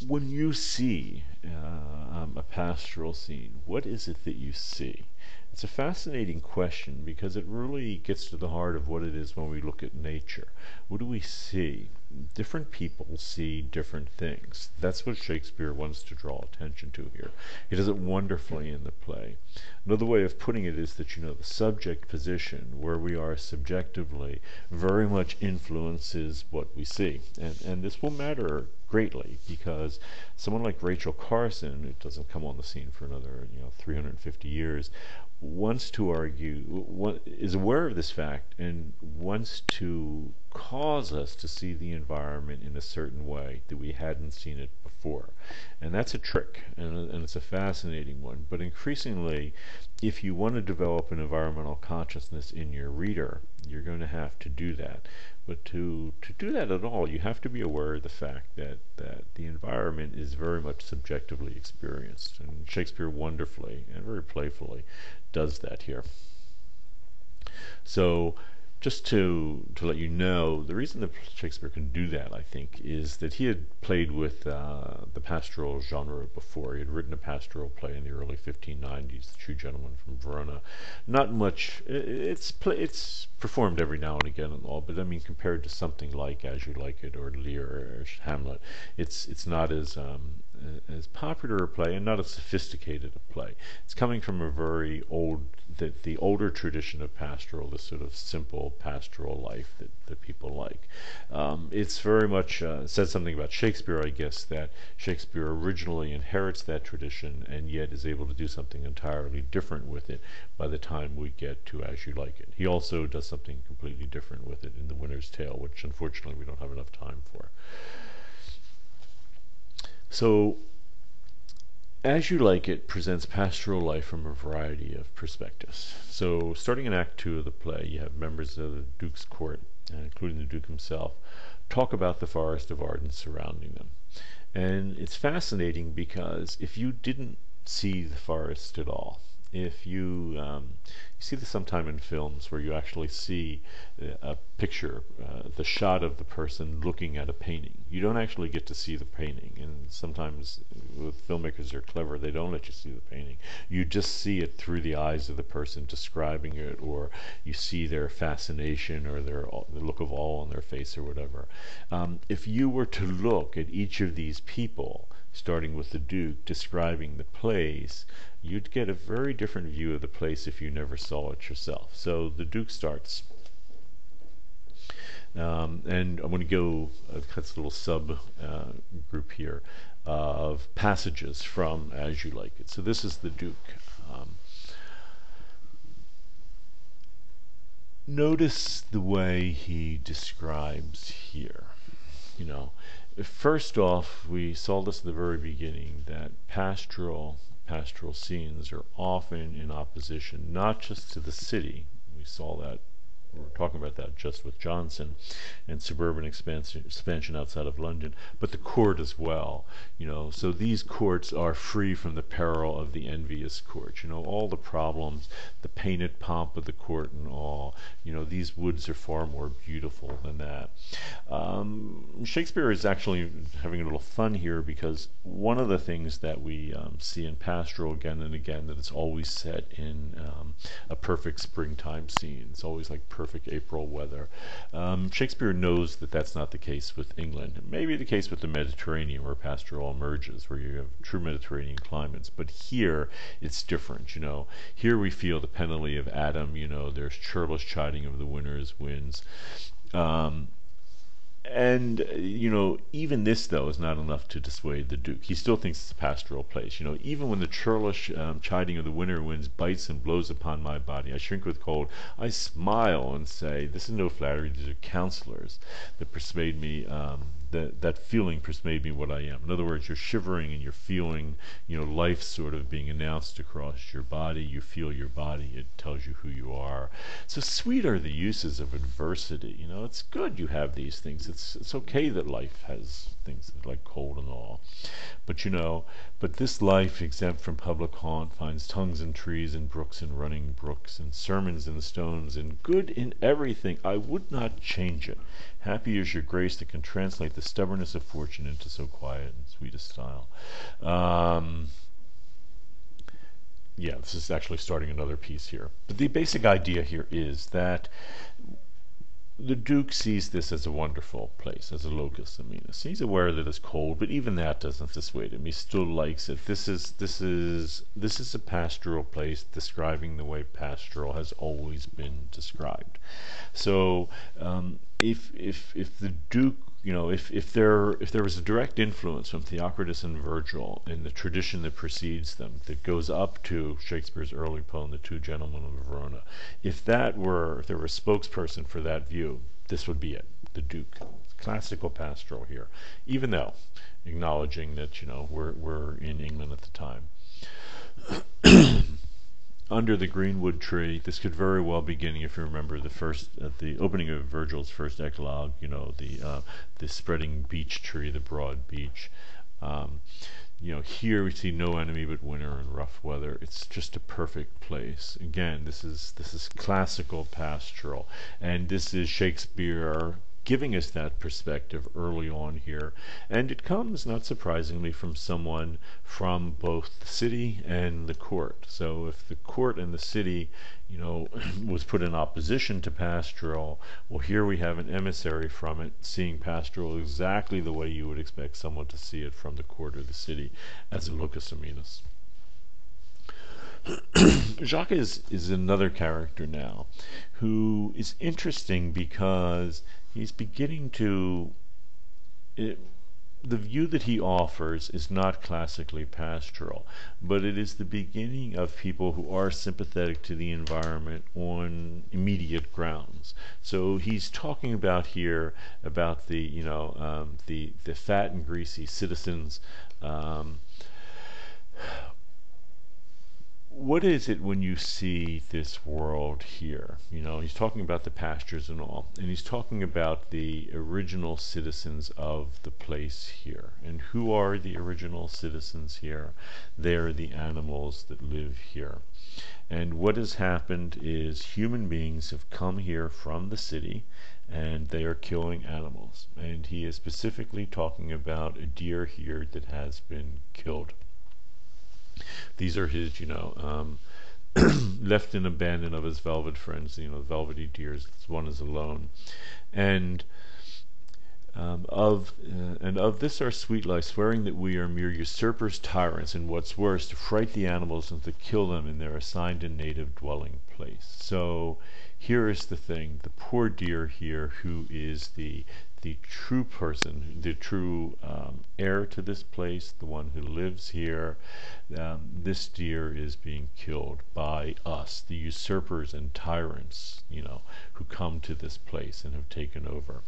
when you see a pastoral scene, what is it that you see? It's a fascinating question because it really gets to the heart of what it is when we look at nature. What do we see? Different people see different things. That's what Shakespeare wants to draw attention to here. He does it wonderfully in the play. Another way of putting it is that, the subject position, where we are subjectively, very much influences what we see. And this will matter greatly because someone like Rachel Carson, who doesn't come on the scene for another 350 years, wants to argue, is aware of this fact and wants to cause us to see the environment in a certain way that we hadn't seen it before. And that's a trick, and it's a fascinating one. But increasingly, if you want to develop an environmental consciousness in your reader, you're going to have to do that. But to do that at all, you have to be aware of the fact that the environment is very much subjectively experienced. And Shakespeare wonderfully and very playfully does that here. So just to let you know, the reason that Shakespeare can do that, I think, is that he had played with the pastoral genre before. He had written a pastoral play in the early 1590s, The True Gentleman from Verona. Not much. It's performed every now and again and all, but I mean, compared to something like As You Like It or Lear or Hamlet, it's not as popular a play and not as sophisticated a play. It's coming from a very old, the older tradition of pastoral, this sort of simple pastoral life that people like. It's very much says something about Shakespeare, I guess, that Shakespeare originally inherits that tradition and yet is able to do something entirely different with it by the time we get to As You Like It. He also does something completely different with it in The Winter's Tale, which unfortunately we don't have enough time for. So, As You Like It presents pastoral life from a variety of perspectives. So, starting in Act 2 of the play, you have members of the Duke's court, including the Duke himself, talk about the forest of Arden surrounding them. And it's fascinating because if you didn't see the forest at all, if you see this sometime in films where you actually see a picture, the shot of the person looking at a painting. You don't actually get to see the painting, and sometimes with filmmakers are clever, they don't let you see the painting. You just see it through the eyes of the person describing it, or you see their fascination or the look of awe on their face or whatever. If you were to look at each of these people, starting with the Duke describing the place, you'd get a very different view of the place if you never saw it yourself. So the Duke starts, and I'm going to go that's a little sub group here of passages from As You Like It. So this is the Duke. Notice the way he describes here. You know, first off, we saw this at the very beginning, that pastoral scenes are often in opposition not just to the city. We saw that, we were talking about that just with Jonson and suburban expansion outside of London, but the court as well. You know, so these courts are free from the peril of the envious court. You know, all the problems, the painted pomp of the court and all. You know, these woods are far more beautiful than that. Shakespeare is actually having a little fun here because one of the things that we see in pastoral again and again, that it's always set in a perfect springtime scene. It's always like perfect April weather. Shakespeare knows that that's not the case with England. It may be the case with the Mediterranean, where pastoral emerges, where you have true Mediterranean climates, but here it's different. You know, here we feel the penalty of Adam. You know, there's churlish chiding of the winter's winds. And, you know, even this, though, is not enough to dissuade the Duke. He still thinks it's a pastoral place. You know, even when the churlish chiding of the winter winds bites and blows upon my body, I shrink with cold. I smile and say, this is no flattery. These are counselors that persuade me, that feeling persuade me what I am. In other words, you're shivering and you're feeling, you know, life sort of being announced across your body. You feel your body. It tells you who you are. So sweet are the uses of adversity. You know, it's good you have these things. It's okay that life has things like cold and all. But, you know, but this life exempt from public haunt finds tongues in trees and brooks and running brooks and sermons in stones and good in everything. I would not change it. Happy is your grace that can translate the stubbornness of fortune into so quiet and sweet a style. Yeah, this is actually starting another piece here. But the basic idea here is that the Duke sees this as a wonderful place, as a locus Amoenus. He's aware that it's cold, but even that doesn't dissuade him. He still likes it. This is a pastoral place, describing the way pastoral has always been described. So if the Duke, you know, if there was a direct influence from Theocritus and Virgil in the tradition that precedes them, that goes up to Shakespeare's early poem, The Two Gentlemen of Verona, if there were a spokesperson for that view, this would be it, the Duke. Classical pastoral here, even though acknowledging that, you know, we're in England at the time. Under the greenwood tree, this could very well begin, if you remember the opening of Virgil's first eclogue, you know, the spreading beech tree, the broad beech. here we see no enemy but winter and rough weather. It's just a perfect place. Again, this is classical pastoral, and this is Shakespeare giving us that perspective early on here. And it comes, not surprisingly, from someone from both the city and the court. So if the court and the city, was put in opposition to pastoral, well, here we have an emissary from it seeing pastoral exactly the way you would expect someone to see it from the court or the city, as a locus Amoenus. Jacques is another character now who is interesting because he's beginning to the view that he offers is not classically pastoral, but it is the beginning of people who are sympathetic to the environment on immediate grounds. So he's talking about here about the fat and greasy citizens. What is it when you see this world here? He's talking about the pastures and all, and he's talking about the original citizens of the place here. And who are the original citizens here? They're the animals that live here. And what has happened is human beings have come here from the city, and they are killing animals. And he is specifically talking about a deer here that has been killed. These are his, left and abandoned of his velvet friends, velvety deers. One is alone, and of this our sweet life, swearing that we are mere usurpers, tyrants, and what's worse, to fright the animals and to kill them in their assigned and native dwelling place. So here is the thing: the poor deer here, who is the true person, the true heir to this place, the one who lives here. This deer is being killed by us, the usurpers and tyrants, who come to this place and have taken over.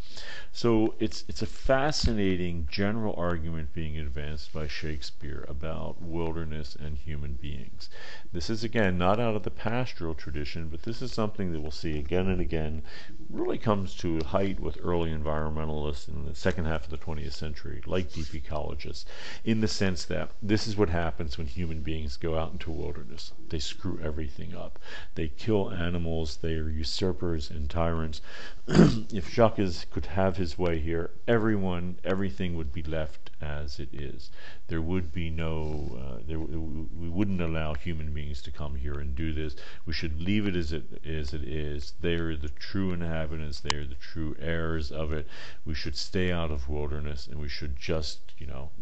So it's a fascinating general argument being advanced by Shakespeare about wilderness and human beings. This is, again, not out of the pastoral tradition, but this is something that we'll see again and again. Really comes to a height with early environmentalists in the second half of the 20th century, like deep ecologists, in the sense that this is what happens when human beings go out into wilderness. They screw everything up. They kill animals. They are usurpers and tyrants. If Jacques could have his way here, everything would be left as it is. There would be we wouldn't allow human beings to come here and do this. We should leave it as it is. They are the true inhabitants. They are the true heirs of it. We should stay out of wilderness, and we should just,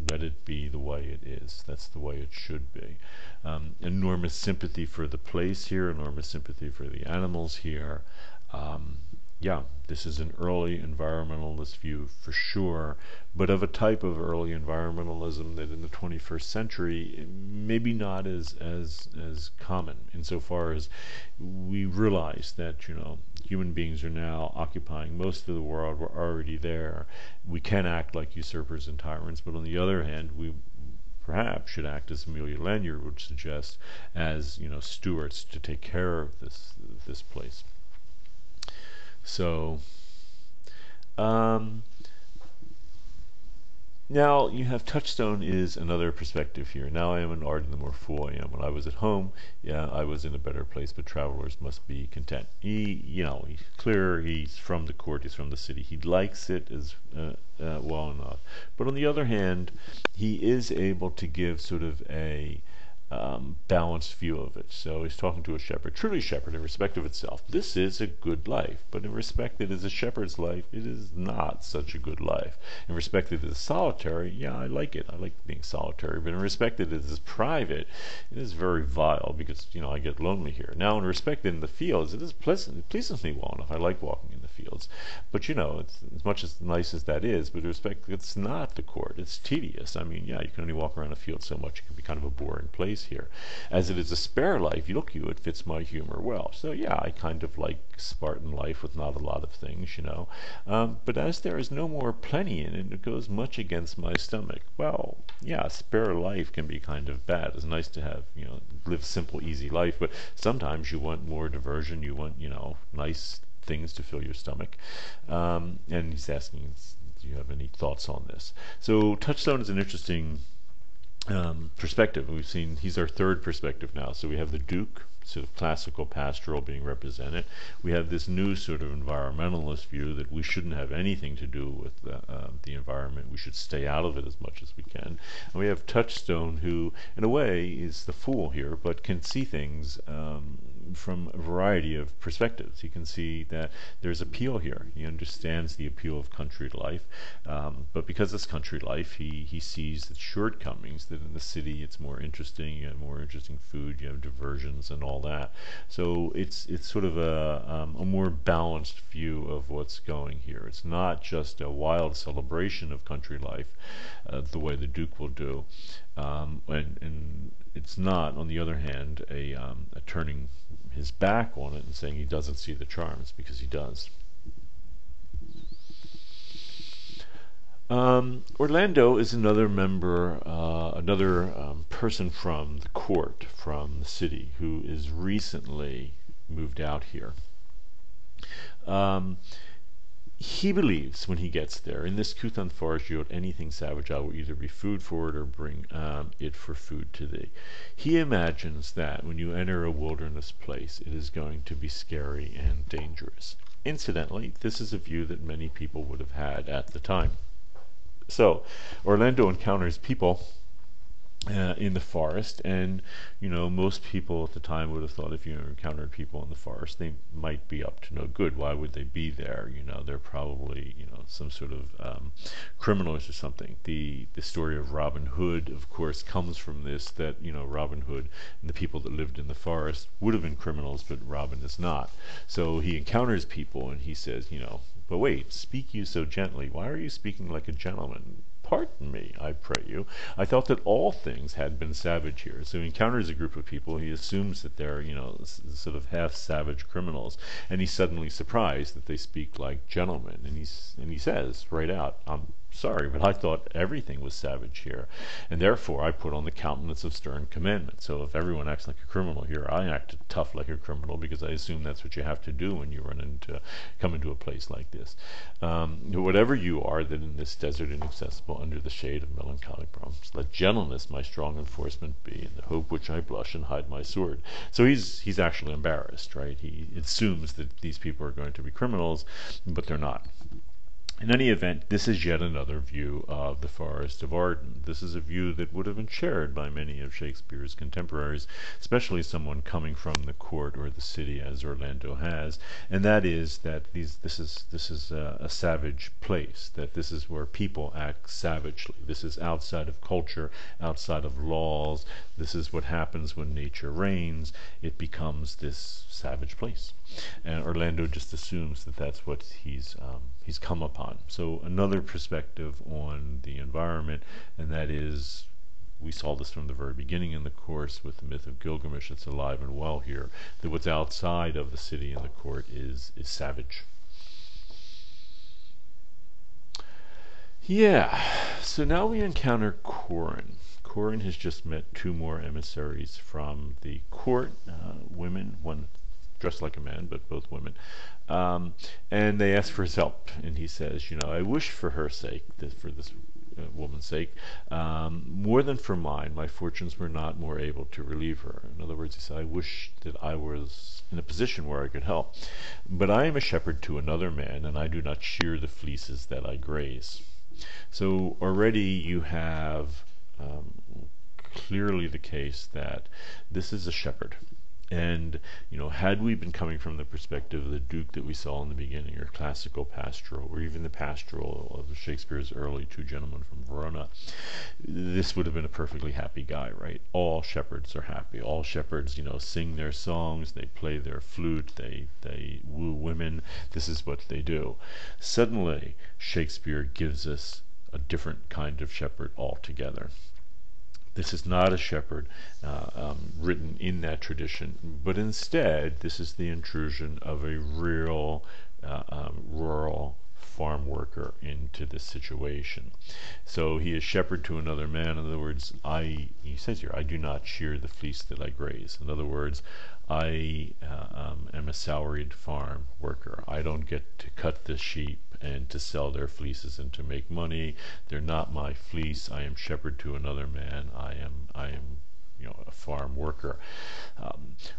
let it be the way it is. That's the way it should be. Enormous sympathy for the place here, enormous sympathy for the animals here. This is an early environmentalist view for sure, but of a type of early environmentalism that in the 21st century maybe not as common, insofar as we realize that human beings are now occupying most of the world. We're already there. We can act like usurpers and tyrants, but on the other hand, we perhaps should act, as Amelia Lanyer would suggest, as stewards to take care of this place. So now you have touchstone is another perspective here. Now I am in Arden, the more fool I am. When I was at home, I was in a better place, but travelers must be content. He's clear, he's from the court, he's from the city. He likes it as well enough. But on the other hand, he is able to give sort of a balanced view of it. So he's talking to a shepherd, truly shepherd in respect of itself. This is a good life, but in respect that is a shepherd's life, it is not such a good life. In respect that it is solitary, I like it. I like being solitary. But in respect that it is private, it is very vile because, I get lonely here. Now, in respect that in the fields, it is pleasant. It pleases me well enough. I like walking in the fields. But, it's as much as nice as that is, but in respect, it's not the court. It's tedious. I mean, you can only walk around a field so much. It can be kind of a boring place here. As it is a spare life, it fits my humor well. So I kind of like Spartan life with not a lot of things, but as there is no more plenty in it, it goes much against my stomach. Well, spare life can be kind of bad. It's nice to have, live simple, easy life, but sometimes you want more diversion. You want, nice things to fill your stomach. And he's asking, do you have any thoughts on this? So touchstone is an interesting perspective. We've seen he's our third perspective now. So we have the Duke, sort of classical pastoral being represented. We have this new sort of environmentalist view that we shouldn't have anything to do with the environment. We should stay out of it as much as we can. And we have Touchstone, who, in a way, is the fool here, but can see things from a variety of perspectives. He can see that there's appeal here. He understands the appeal of country life, but because it's country life, he sees the shortcomings, that in the city it's more interesting, you have more interesting food, you have diversions and all that. So it's sort of a more balanced view of what's going here. It's not just a wild celebration of country life, the way the Duke will do, and it's not, on the other hand, a turning his back on it and saying he doesn't see the charms, because he does. Orlando is another member, another person from the court, from the city, who is recently moved out here. He believes, when he gets there, in this Cuthan forest yield anything savage, I will either be food for it or bring it for food to thee. He imagines that when you enter a wilderness place, it is going to be scary and dangerous. Incidentally, this is a view that many people would have had at the time. So, Orlando encounters people in the forest, and most people at the time would have thought if you encountered people in the forest, they might be up to no good. Why would they be there? They're probably some sort of criminals or something. The story of Robin Hood, of course, comes from this, that Robin Hood and the people that lived in the forest would have been criminals, but Robin is not. So he encounters people and he says, but wait, speak you so gently. Why are you speaking like a gentleman? Pardon me, I pray you. I thought that all things had been savage here. So he encounters a group of people. He assumes that they're, sort of half-savage criminals, and he's suddenly surprised that they speak like gentlemen. And he says right out, "I'm sorry, but I thought everything was savage here, and therefore I put on the countenance of stern commandment. So if everyone acts like a criminal here, I acted tough like a criminal, because I assume that's what you have to do when you come into a place like this. Whatever you are, that in this desert inaccessible, under the shade of melancholic promise, let gentleness my strong enforcement be, in the hope which I blush and hide my sword." So he's actually embarrassed, right? He assumes that these people are going to be criminals, but they're not. In any event, this is yet another view of the Forest of Arden. This is a view that would have been shared by many of Shakespeare's contemporaries, especially someone coming from the court or the city, as Orlando has, and that is that this is a savage place, that this is where people act savagely. This is outside of culture, outside of laws. This is what happens when nature reigns. It becomes this savage place. And Orlando just assumes that that's what he's come upon. So another perspective on the environment, and that is, we saw this from the very beginning in the course with the myth of Gilgamesh. It's alive and well here, that what's outside of the city and the court is savage. Yeah, so now we encounter Corin. Corin has just met two more emissaries from the court, women, one dressed like a man, but both women. And they ask for his help, and he says, I wish for her sake, for this woman's sake, more than for mine, my fortunes were not more able to relieve her. In other words, he said, I wish that I was in a position where I could help. But I am a shepherd to another man, and I do not shear the fleeces that I graze. So already you have clearly the case that this is a shepherd. And, had we been coming from the perspective of the Duke that we saw in the beginning, or classical pastoral, or even the pastoral of Shakespeare's early Two Gentlemen from Verona, this would have been a perfectly happy guy, right? All shepherds are happy. All shepherds, sing their songs, they play their flute, they woo women. This is what they do. Suddenly, Shakespeare gives us a different kind of shepherd altogether. This is not a shepherd written in that tradition, but instead this is the intrusion of a real rural farm worker into this situation. So he is shepherd to another man. In other words, he says here, I do not shear the fleece that I graze. In other words, I am a salaried farm worker. I don't get to cut the sheep and to sell their fleeces and to make money. They're not my fleece. I am shepherd to another man. I am a farm worker.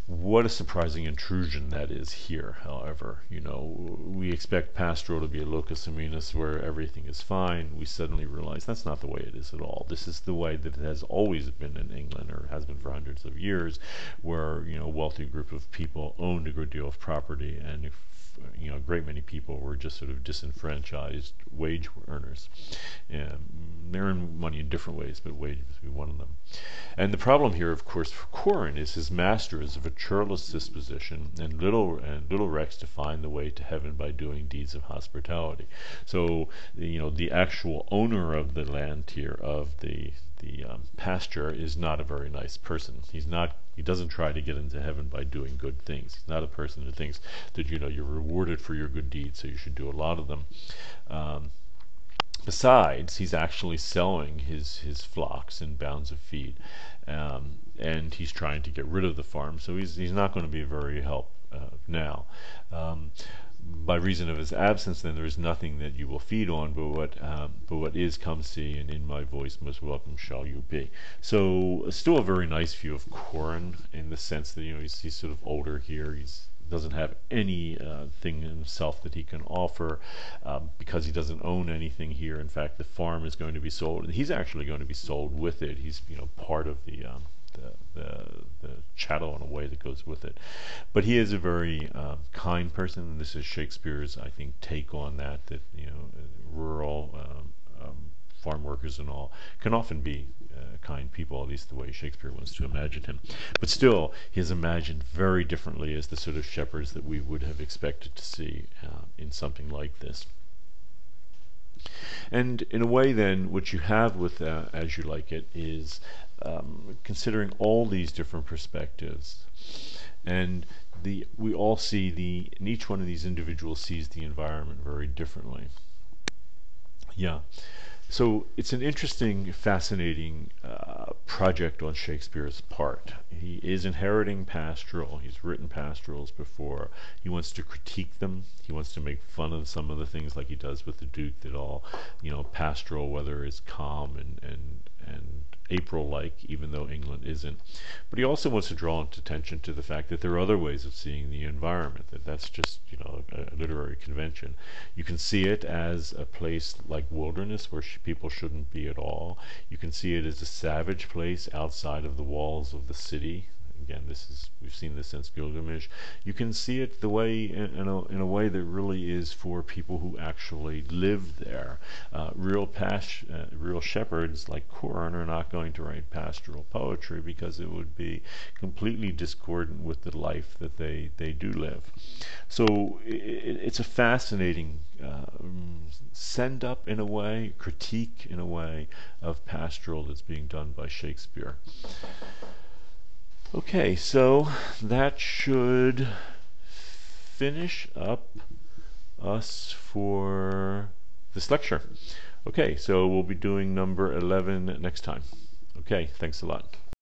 What a surprising intrusion that is here, however. We expect pastoral to be a locus Amoenus where everything is fine. We suddenly realize that's not the way it is at all. This is the way that it has always been in England, or has been for hundreds of years, where a wealthy group of people owned a good deal of property, and if a great many people were just sort of disenfranchised wage earners. They earn money in different ways, but wages would be one of them. And the problem here, of course, for Corin is his master is of a churlish disposition and little recks to find the way to heaven by doing deeds of hospitality. So the actual owner of the land here, of the pasture, is not a very nice person. He doesn't try to get into heaven by doing good things. He's not a person who thinks that you're rewarded for your good deeds, so you should do a lot of them. Besides, he's actually selling his flocks in bounds of feed, and he's trying to get rid of the farm. So he's not going to be very help now. By reason of his absence, then there is nothing that you will feed on, but what is, come see, and in my voice most welcome shall you be. So still a very nice view of Corin, in the sense that he's sort of older here. He's doesn't have any thing in himself that he can offer, because he doesn't own anything here. In fact, the farm is going to be sold, and he's actually going to be sold with it. He's part of the chattel in a way that goes with it. But he is a very kind person, and this is Shakespeare's, I think, take on that rural farm workers and all can often be kind people, at least the way Shakespeare wants to imagine him. But still, he is imagined very differently as the sort of shepherds that we would have expected to see in something like this. And in a way, then, what you have with As You Like It is considering all these different perspectives, and we all see and each one of these individuals sees the environment very differently. Yeah. So it's an interesting, fascinating project on Shakespeare's part. He is inheriting Pastoral. He's written Pastorals before. He wants to critique them. He wants to make fun of some of the things, like he does with the Duke, that all Pastoral weather is calm and April-like, even though England isn't. But he also wants to draw attention to the fact that there are other ways of seeing the environment, that's just a literary convention. You can see it as a place like wilderness where people shouldn't be at all. You can see it as a savage place outside of the walls of the city. Again, we've seen this since Gilgamesh. You can see it the way in a way that really is for people who actually live there. Real shepherds like Corin are not going to write pastoral poetry, because it would be completely discordant with the life that they do live. So it's a fascinating send up, in a way, critique in a way, of pastoral that's being done by Shakespeare. Okay, so that should finish up us for this lecture. Okay, so we'll be doing number 11 next time. Okay, thanks a lot.